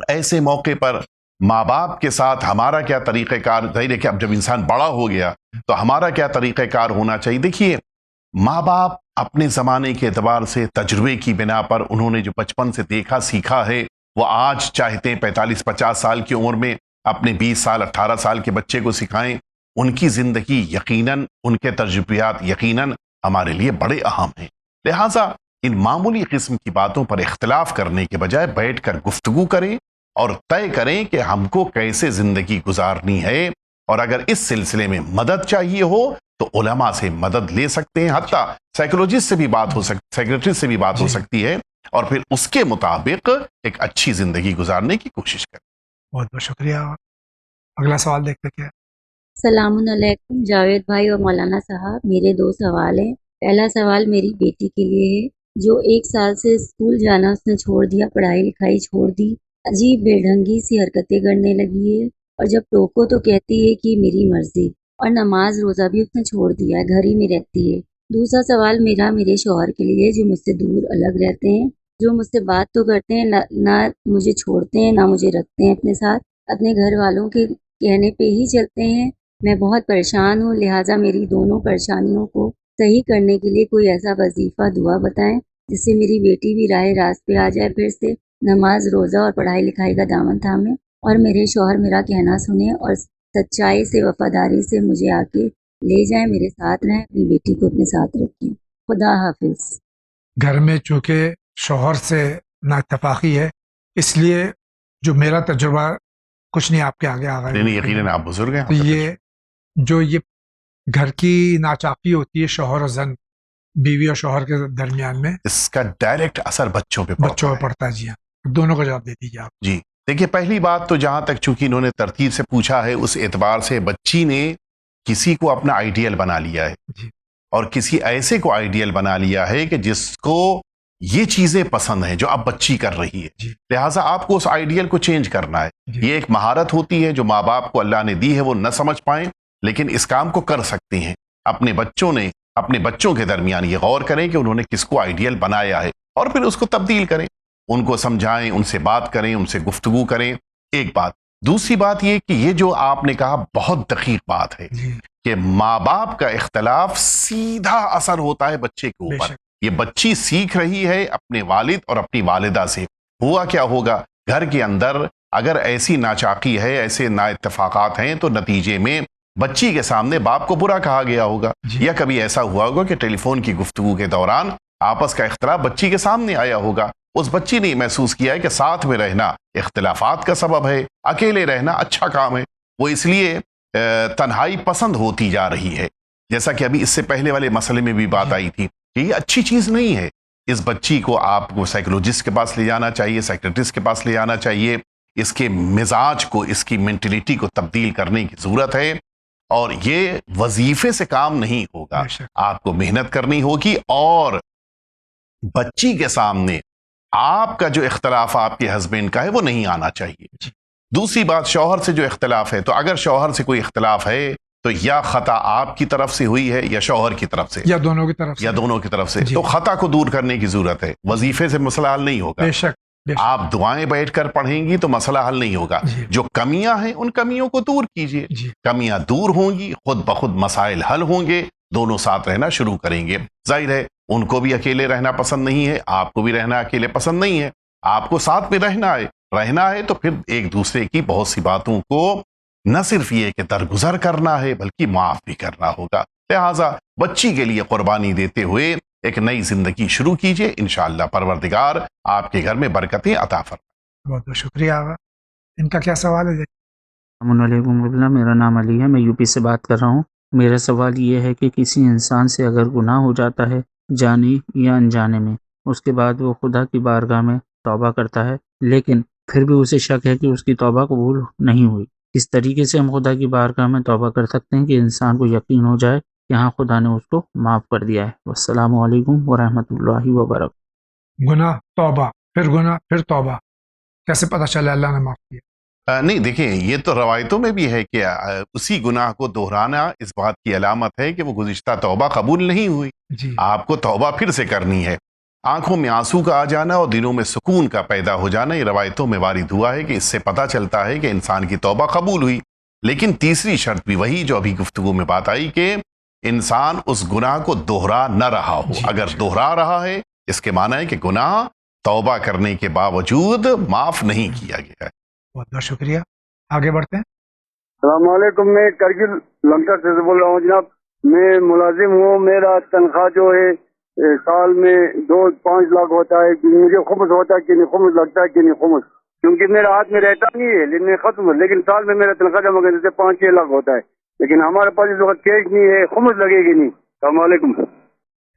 ایسے موقع پر ماں باپ کے ساتھ ہمارا کیا طریقہ کار، ظاہر ہے کہ اب جب انسان بڑا ہو گیا تو ہمارا کیا طریقہ کار ہونا چاہیے. دیکھیے ماں باپ اپنے زمانے کے اعتبار سے تجربے کی بنا پر انہوں نے جو بچپن سے دیکھا سیکھا ہے وہ آج چاہتے ہیں 45-50 سال کی عمر میں اپنے 20 سال 18 سال کے بچے کو سکھائیں. ان کی زندگی یقیناً، ان کے تجربیات یقیناً ہمارے لیے بڑے اہم ہیں. لہٰذا ان معمولی قسم کی باتوں پر اختلاف کرنے کے بجائے بیٹھ کر گفتگو کریں اور طے کریں کہ ہم کو کیسے زندگی گزارنی ہے. اور اگر اس سلسلے میں مدد چاہیے ہو تو علماء سے مدد لے سکتے ہیں، حتیٰ سائیکولوجسٹ سے بھی بات ہو سکتی، سیکریٹری سے بھی بات ہو سکتی ہے، اور پھر اس کے مطابق ایک اچھی زندگی گزارنے کی کوشش کریں. بہت بہت شکریہ. اگلا سوال دیکھتے کیا. السلام علیکم جاوید بھائی اور مولانا صاحب، میرے 2 سوال ہیں. پہلا سوال میری بیٹی کے لیے ہے جو 1 سال سے اسکول جانا اس نے چھوڑ دیا، پڑھائی لکھائی چھوڑ دی، عجیب بے ڈھنگی سی حرکتیں کرنے لگی ہے، اور جب ٹوکو تو کہتی ہے کہ میری مرضی، اور نماز روزہ بھی اس نے چھوڑ دیا ہے، گھر ہی میں رہتی ہے. دوسرا سوال میرا میرے شوہر کے لیے جو مجھ سے دور الگ رہتے ہیں، جو مجھ سے بات تو کرتے ہیں، نہ مجھے چھوڑتے ہیں نہ مجھے رکھتے ہیں اپنے ساتھ، اپنے گھر والوں کے کہنے پہ ہی چلتے ہیں. میں بہت پریشان ہوں، لہٰذا میری دونوں پریشانیوں کو صحیح کرنے کے لیے کوئی ایسا وظیفہ دعا بتائیں جس سے میری بیٹی بھی راہ راست پہ آ جائے، پھر سے نماز روزہ اور پڑھائی لکھائی کا دامن تھامے، اور میرے شوہر میرا کہنا سنیں اور سچائی سے وفاداری سے مجھے آ کے لے جائیں، میرے ساتھ رہیں، اپنی بیٹی کو اپنے ساتھ رکھیں. خدا حافظ. گھر میں چونکہ شوہر سے نا اتفاقی ہے، اس لیے جو میرا تجربہ کچھ نہیں آپ کے آگے آ گیا، یقیناً آپ بزرگ ہیں. تو یہ گھر کی ناچاقی ہوتی ہے شوہر اور زن، بیوی اور شوہر کے درمیان میں، اس کا ڈائریکٹ اثر بچوں پہ پڑتا ہے. جی ہاں، دونوں کا جواب دے دیجیے آپ. جی دیکھیے، پہلی بات تو جہاں تک چونکہ انہوں نے ترتیب سے پوچھا ہے اس اعتبار سے بچی نے کسی کو اپنا آئیڈیل بنا لیا ہے جی اور کسی ایسے کو آئیڈیل بنا لیا ہے کہ جس کو یہ چیزیں پسند ہیں جو اب بچی کر رہی ہے. جی لہٰذا آپ کو اس آئیڈیل کو چینج کرنا ہے. جی یہ ایک مہارت ہوتی ہے جو ماں باپ کو اللہ نے دی ہے، وہ نہ سمجھ پائیں لیکن اس کام کو کر سکتے ہیں. اپنے بچوں کے درمیان یہ غور کریں کہ انہوں نے کس کو آئیڈیل بنایا ہے اور پھر اس کو تبدیل کریں، ان کو سمجھائیں، ان سے بات کریں، ان سے گفتگو کریں. ایک بات. دوسری بات یہ کہ یہ جو آپ نے کہا بہت دقیق بات ہے جی کہ ماں باپ کا اختلاف سیدھا اثر ہوتا ہے بچے کے بے اوپر. شک یہ بچی سیکھ رہی ہے اپنے والد اور اپنی والدہ سے. ہوا کیا ہوگا گھر کے اندر اگر ایسی ناچاقی ہے، ایسے نا اتفاقات ہیں تو نتیجے میں بچی کے سامنے باپ کو برا کہا گیا ہوگا، جی یا کبھی ایسا ہوا ہوگا کہ ٹیلی فون کی گفتگو کے دوران آپس کا اختلاف بچی کے سامنے آیا ہوگا. اس بچی نے محسوس کیا ہے کہ ساتھ میں رہنا اختلافات کا سبب ہے، اکیلے رہنا اچھا کام ہے. وہ اس لیے تنہائی پسند ہوتی جا رہی ہے. جیسا کہ ابھی اس سے پہلے والے مسئلے میں بھی بات آئی تھی کہ یہ اچھی چیز نہیں ہے. اس بچی کو آپ کو سائیکولوجسٹ کے پاس لے جانا چاہیے، سائیکٹرسٹ کے پاس لے جانا چاہیے. اس کے مزاج کو، اس کی مینٹلٹی کو تبدیل کرنے کی ضرورت ہے اور یہ وظیفے سے کام نہیں ہوگا. بے شک آپ کو محنت کرنی ہوگی اور بچی کے سامنے آپ کا جو اختلاف آپ کے ہسبینڈ کا ہے وہ نہیں آنا چاہیے. جی دوسری بات، شوہر سے جو اختلاف ہے تو اگر شوہر سے کوئی اختلاف ہے تو یا خطا آپ کی طرف سے ہوئی ہے یا شوہر کی طرف سے یا دونوں کی طرف سے. یا دونوں کی طرف سے. جی تو خطا کو دور کرنے کی ضرورت ہے. وظیفے سے مسئلہ حل نہیں ہوگا. بے شک بے شک. آپ دعائیں بیٹھ کر پڑھیں گی تو مسئلہ حل نہیں ہوگا. جی جو کمیاں ہیں ان کمیوں کو دور کیجیے. جی کمیاں دور ہوں گی، خود بخود مسائل حل ہوں گے، دونوں ساتھ رہنا شروع کریں گے. ظاہر ہے ان کو بھی اکیلے رہنا پسند نہیں ہے، آپ کو بھی رہنا اکیلے پسند نہیں ہے. آپ کو ساتھ میں رہنا ہے تو پھر ایک دوسرے کی بہت سی باتوں کو نہ صرف یہ کہ درگزر کرنا ہے بلکہ معاف بھی کرنا ہوگا. لہٰذا بچی کے لیے قربانی دیتے ہوئے ایک نئی زندگی شروع کیجئے. انشاءاللہ پروردگار آپ کے گھر میں برکتیں عطا فرمائے. بہت بہت شکریہ آغا. ان کا کیا سوال ہے؟ السلام علیکم قبلہ، میرا نام علی ہے، میں یو پی سے بات کر رہا ہوں. میرا سوال یہ ہے کہ کسی انسان سے اگر گناہ ہو جاتا ہے جانے یا انجانے میں، اس کے بعد وہ خدا کی بارگاہ میں توبہ کرتا ہے لیکن پھر بھی اسے شک ہے کہ اس کی توبہ قبول نہیں ہوئی، اس طریقے سے ہم خدا کی بارگاہ میں توبہ کر سکتے ہیں کہ انسان کو یقین ہو جائے کہ ہاں خدا نے اس کو معاف کر دیا ہے؟ السلام علیکم ورحمۃ اللہ وبرکاتہ. گناہ، توبہ، پھر گناہ، پھر توبہ، کیسے پتہ چلے اللہ نے معاف کیا؟ نہیں دیکھیں، یہ تو روایتوں میں بھی ہے کہ اسی گناہ کو دہرانا اس بات کی علامت ہے کہ وہ گزشتہ توبہ قبول نہیں ہوئی. جی آپ کو توبہ پھر سے کرنی ہے. آنکھوں میں آنسو کا آ جانا اور دلوں میں سکون کا پیدا ہو جانا یہ روایتوں میں وارد ہوا ہے کہ اس سے پتہ چلتا ہے کہ انسان کی توبہ قبول ہوئی. لیکن تیسری شرط بھی وہی جو ابھی گفتگو میں بات آئی کہ انسان اس گناہ کو دوہرا نہ رہا ہو. اگر دوہرا رہا ہے اس کے معنی ہے کہ گناہ توبہ کرنے کے باوجود معاف نہیں کیا گیا ہے. بہت بہت شکریہ. آگے بڑھتے ہیں. السلام علیکم، میں کرگل لنکر سے بول رہا ہوں جناب. میں ملازم ہوں، میرا تنخواہ جو ہے سال میں 2-5 لاکھ ہوتا ہے. مجھے خمس ہوتا ہے کہ نہیں خمس لگتا ہے کہ نہیں خمس، کیونکہ میرا ہاتھ میں رہتا نہیں ہے لیکن ختم، لیکن سال میں میرا تنخواہ جمع کرنے سے 5-6 لاکھ ہوتا ہے، لیکن ہمارے پاس اس وقت کیش نہیں ہے، خمس لگے گی نہیں. السلام علیکم.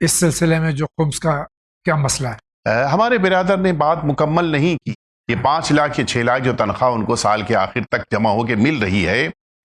اس سلسلے میں جو خمس کا کیا مسئلہ ہے؟ ہمارے برادر نے بات مکمل نہیں کی. یہ 5 لاکھ یا 6 لاکھ جو تنخواہ ان کو سال کے آخر تک جمع ہو کے مل رہی ہے،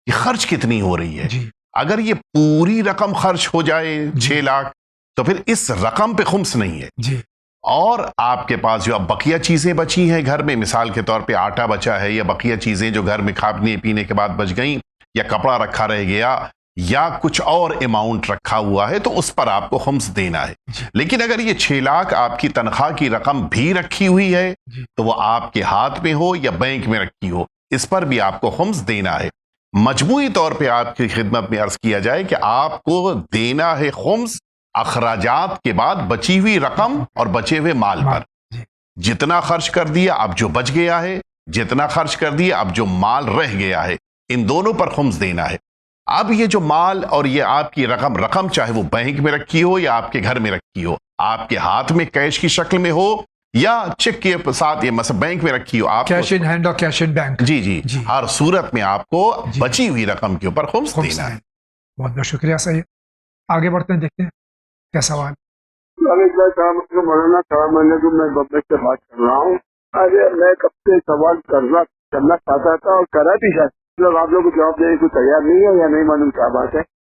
یہ خرچ کتنی ہو رہی ہے؟ جی اگر یہ پوری رقم خرچ ہو جائے 6 لاکھ تو پھر اس رقم پہ خمس نہیں ہے. جی اور آپ کے پاس جو اب بقیہ چیزیں بچی ہیں گھر میں، مثال کے طور پہ آٹا بچا ہے یا بقیہ چیزیں جو گھر میں کھانے پینے کے بعد بچ گئیں یا کپڑا رکھا رہ گیا یا کچھ اور اماؤنٹ رکھا ہوا ہے تو اس پر آپ کو خمس دینا ہے. لیکن اگر یہ 6 لاکھ آپ کی تنخواہ کی رقم بھی رکھی ہوئی ہے تو وہ آپ کے ہاتھ میں ہو یا بینک میں رکھی ہو، اس پر بھی آپ کو خمس دینا ہے. مجموعی طور پہ آپ کی خدمت میں عرض کیا جائے کہ آپ کو دینا ہے خمس اخراجات کے بعد بچی ہوئی رقم اور بچے ہوئے مال پر. جتنا خرچ کر دیا اب جو بچ گیا ہے، جتنا خرچ کر دیا اب جو مال رہ گیا ہے، ان دونوں پر خمس دینا ہے. اب یہ جو مال اور یہ آپ کی رقم چاہے وہ بینک میں رکھی ہو یا آپ کے گھر میں رکھی ہو، آپ کے ہاتھ میں کیش کی شکل میں ہو یا چیک کے ساتھ، یہ مثلا بینک میں رکھی ہو، آپ کیش ان ہینڈ اور کیش ان بینک، جی ہر صورت میں آپ کو بچی ہوئی رقم کے اوپر خمس دینا ہے. بہت بہت شکریہ. صحیح، آگے بڑھتے ہیں، دیکھتے ہیں کیا سوال. مولانا السلام علیکم، میں بمبئی سے بات کر رہا ہوں. ارے میں کب سے سوال کرنا چاہتا تھا اور کرا بھی شاید آپ لوگ کو جواب دینے کو تیار نہیں ہے یا نہیں معلوم کیا بات ہے.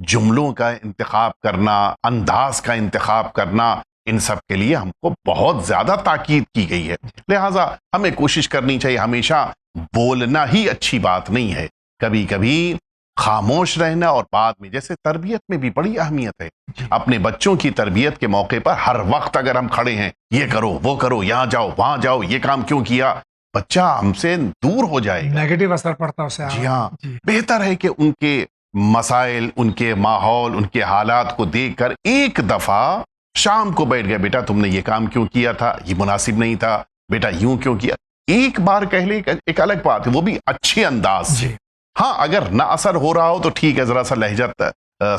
جملوں کا انتخاب کرنا، انداز کا انتخاب کرنا، ان سب کے لیے ہم کو بہت زیادہ تاکید کی گئی ہے. لہٰذا ہمیں کوشش کرنی چاہیے، ہمیشہ بولنا ہی اچھی بات نہیں ہے، کبھی کبھی خاموش رہنا. اور بعد میں جیسے تربیت میں بھی بڑی اہمیت ہے. اپنے بچوں کی تربیت کے موقع پر ہر وقت اگر ہم کھڑے ہیں، یہ کرو وہ کرو، یہاں جاؤ وہاں جاؤ، یہ کام کیوں کیا، بچہ ہم سے دور ہو جائے گا، نیگیٹو اثر پڑتا ہے اسے. جی ہاں، بہتر ہے کہ ان کے مسائل، ان کے ماحول، ان کے حالات کو دیکھ کر ایک دفعہ شام کو بیٹھ گئے، بیٹا تم نے یہ کام کیوں کیا تھا، یہ مناسب نہیں تھا، بیٹا یوں کیوں کیا. ایک بار کہہ لے ایک الگ بات ہے، وہ بھی اچھے انداز سے. ہاں اگر نہ اثر ہو رہا ہو تو ٹھیک ہے، ذرا سا لہجہ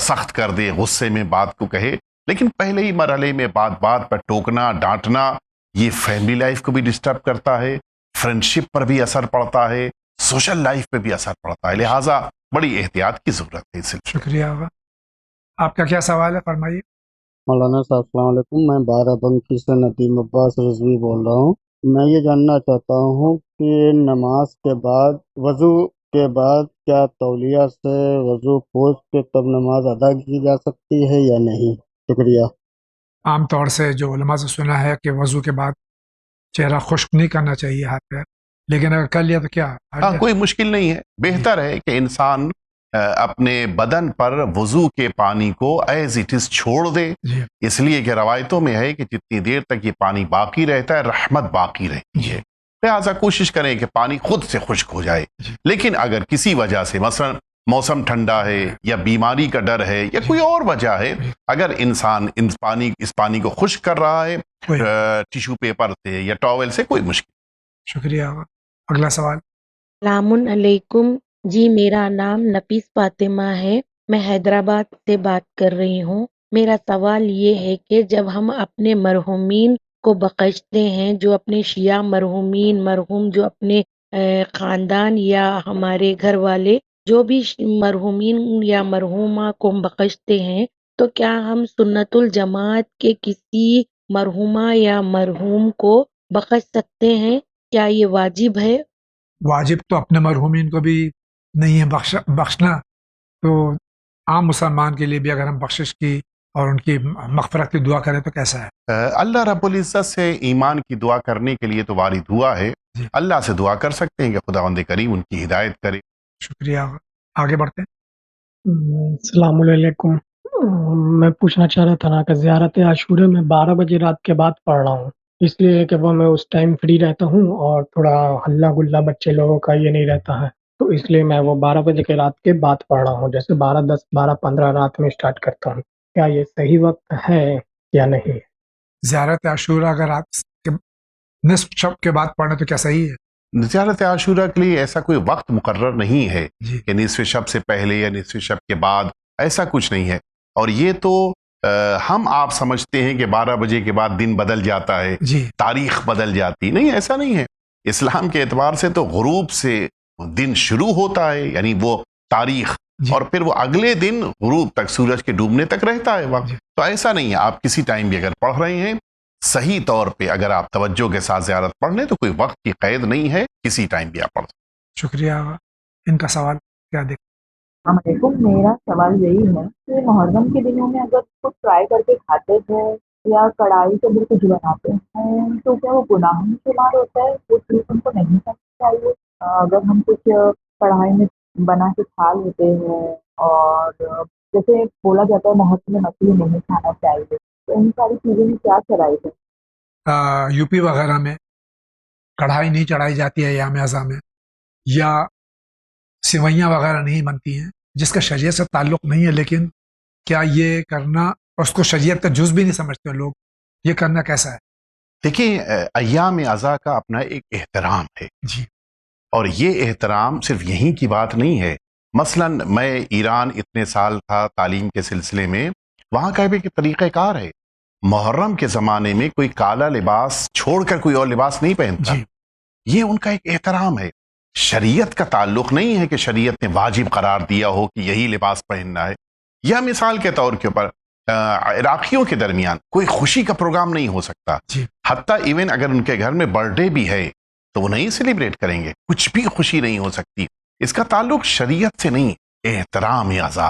سخت کر دے، غصے میں بات کو کہے، لیکن پہلے ہی مرحلے میں بات بات پر ٹوکنا ڈانٹنا یہ فیملی لائف کو بھی ڈسٹرب کرتا ہے، فرینڈشپ پر بھی اثر پڑتا ہے، سوشل لائف پہ بھی اثر پڑتا ہے. لہٰذا بڑی احتیاط کی ضرورت ہے. شکریہ. آپ کا کیا سوال ہے، فرمائیے. مولانا صاحب السلام علیکم، میں بارہ بنکی سے ندیم عباس رضوی بول رہا ہوں. میں یہ جاننا چاہتا ہوں کہ نماز کے بعد، وضو کے بعد کیا تولیہ سے وضو پوچھ کے تب نماز ادا کی جا سکتی ہے یا نہیں؟ شکریہ. عام طور سے جو علماء سے سنا ہے کہ وضو کے بعد چہرہ خشک نہیں کرنا چاہیے، ہاتھ پیر، لیکن اگر کر لیا تو کیا؟ ہاں کوئی مشکل نہیں ہے. بہتر ہے کہ انسان اپنے بدن پر وضو کے پانی کو ایز اٹ از چھوڑ دے، اس لیے کہ روایتوں میں ہے کہ جتنی دیر تک یہ پانی باقی رہتا ہے رحمت باقی رہتی ہے. لہٰذا کوشش کریں کہ پانی خود سے خشک ہو جائے. لیکن اگر کسی وجہ سے مثلا موسم ٹھنڈا ہے یا بیماری کا ڈر ہے یا کوئی اور وجہ ہے، اگر انسان اس پانی کو خشک کر رہا ہے ٹیشو پیپر سے یا ٹاول سے، کوئی مشکل. شکریہ. اگلا سوال. السلام علیکم جی، میرا نام نفیس فاطمہ ہے، میں حیدرآباد سے بات کر رہی ہوں. میرا سوال یہ ہے کہ جب ہم اپنے مرحومین کو بخشتے ہیں، جو اپنے شیعہ مرحومین، مرحوم جو اپنے خاندان یا ہمارے گھر والے جو بھی مرحومین یا مرحومہ کو ہم بخشتے ہیں، تو کیا ہم سنت الجماعت کے کسی مرحومہ یا مرحوم کو بخش سکتے ہیں؟ کیا یہ واجب ہے؟ واجب تو اپنے مرحومین کو بھی نہیں ہے بخشنا، تو عام مسلمان کے لیے بھی اگر ہم بخشش کی اور ان کی مغفرت کی دعا کریں تو کیسا ہے؟ اللہ رب العزت سے ایمان کی دعا کرنے کے لیے تو وارد ہوا ہے. اللہ سے دعا کر سکتے ہیں کہ خداوند کریم ان کی ہدایت کرے. شکریہ. آگے بڑھتے ہیں. السلام علیکم. میں پوچھنا چاہ رہا تھا نا کہ زیارت عاشورہ میں 12 بجے رات کے بعد پڑھ رہا ہوں، اس لیے کہ وہ میں اس ٹائم فری رہتا ہوں اور تھوڑا ہلہ گلا بچے لوگوں کا یہ نہیں رہتا ہے، تو اس لیے میں وہ 12 بجے کے رات کے بعد پڑھ رہا ہوں، جیسے 12:10 12:15 رات میں اسٹارٹ کرتا ہوں. کیا یہ صحیح وقت ہے یا نہیں؟ زیارت عاشورہ اگر رات کے نصف شب کے بعد پڑھیں تو کیا صحیح ہے؟ زیارت عاشورہ کے لیے ایسا کوئی وقت مقرر نہیں ہے کہ نصف شب سے پہلے یا نصف شب کے بعد، ایسا کچھ نہیں ہے. اور یہ تو ہم آپ سمجھتے ہیں کہ 12 بجے کے بعد دن بدل جاتا ہے، تاریخ بدل جاتی، نہیں ایسا نہیں ہے. اسلام کے اعتبار سے تو غروب سے دن شروع ہوتا ہے، یعنی وہ تاریخ، اور پھر وہ اگلے دن غروب تک، سورج کے ڈوبنے تک رہتا ہے وقت. تو ایسا نہیں ہے، آپ کسی ٹائم بھی اگر پڑھ رہے ہیں صحیح طور پہ، اگر آپ توجہ کے ساتھ زیارت پڑھ لیں تو کوئی وقت کی قید نہیں ہے، کسی ٹائم بھی آپ پڑھ سکتے. شکریہ. ان کا سوال کیا دیکھ. السلام علیکم. میرا سوال یہی ہے کہ محرم کے دنوں میں اگر کچھ فرائی کر کے کھاتے ہیں یا کڑھائی سے کچھ بناتے ہیں تو کیا وہ گناہ میں شمار ہوتا ہے؟ وہ چیز ہم کو نہیں کرنا چاہیے. اگر ہم کچھ کڑھائی میں بنا کے کھا لیتے ہیں، اور جیسے بولا جاتا ہے محرم میں مچھلی نہیں کھانا چاہیے، تو ان ساری چیزوں میں کیا شرائط ہے؟ یو پی وغیرہ میں کڑھائی نہیں چڑھائی جاتی ہے ایام اعضاء میں، یا سوئیاں وغیرہ نہیں بنتی ہیں، جس کا شریعت سے تعلق نہیں ہے، لیکن کیا یہ کرنا اس کو شریعت کا جز بھی نہیں سمجھتے لوگ، یہ کرنا کیسا ہے؟ دیکھیں، ایام اعضاء کا اپنا ایک احترام ہے، اور یہ احترام صرف یہیں کی بات نہیں ہے. مثلا میں ایران اتنے سال تھا تعلیم کے سلسلے میں، وہاں کا بھی طریقہ کار ہے. محرم کے زمانے میں کوئی کالا لباس چھوڑ کر کوئی اور لباس نہیں پہنتا. یہ ان کا ایک احترام ہے. شریعت کا تعلق نہیں ہے کہ شریعت نے واجب قرار دیا ہو کہ یہی لباس پہننا ہے. یا مثال کے طور کے اوپر عراقیوں کے درمیان کوئی خوشی کا پروگرام نہیں ہو سکتا، حتیٰ ایون اگر ان کے گھر میں برتھ ڈے بھی ہے تو وہ نہیں سیلیبریٹ کریں گے، کچھ بھی خوشی نہیں ہو سکتی. اس کا تعلق شریعت سے نہیں، احترام اعضاء.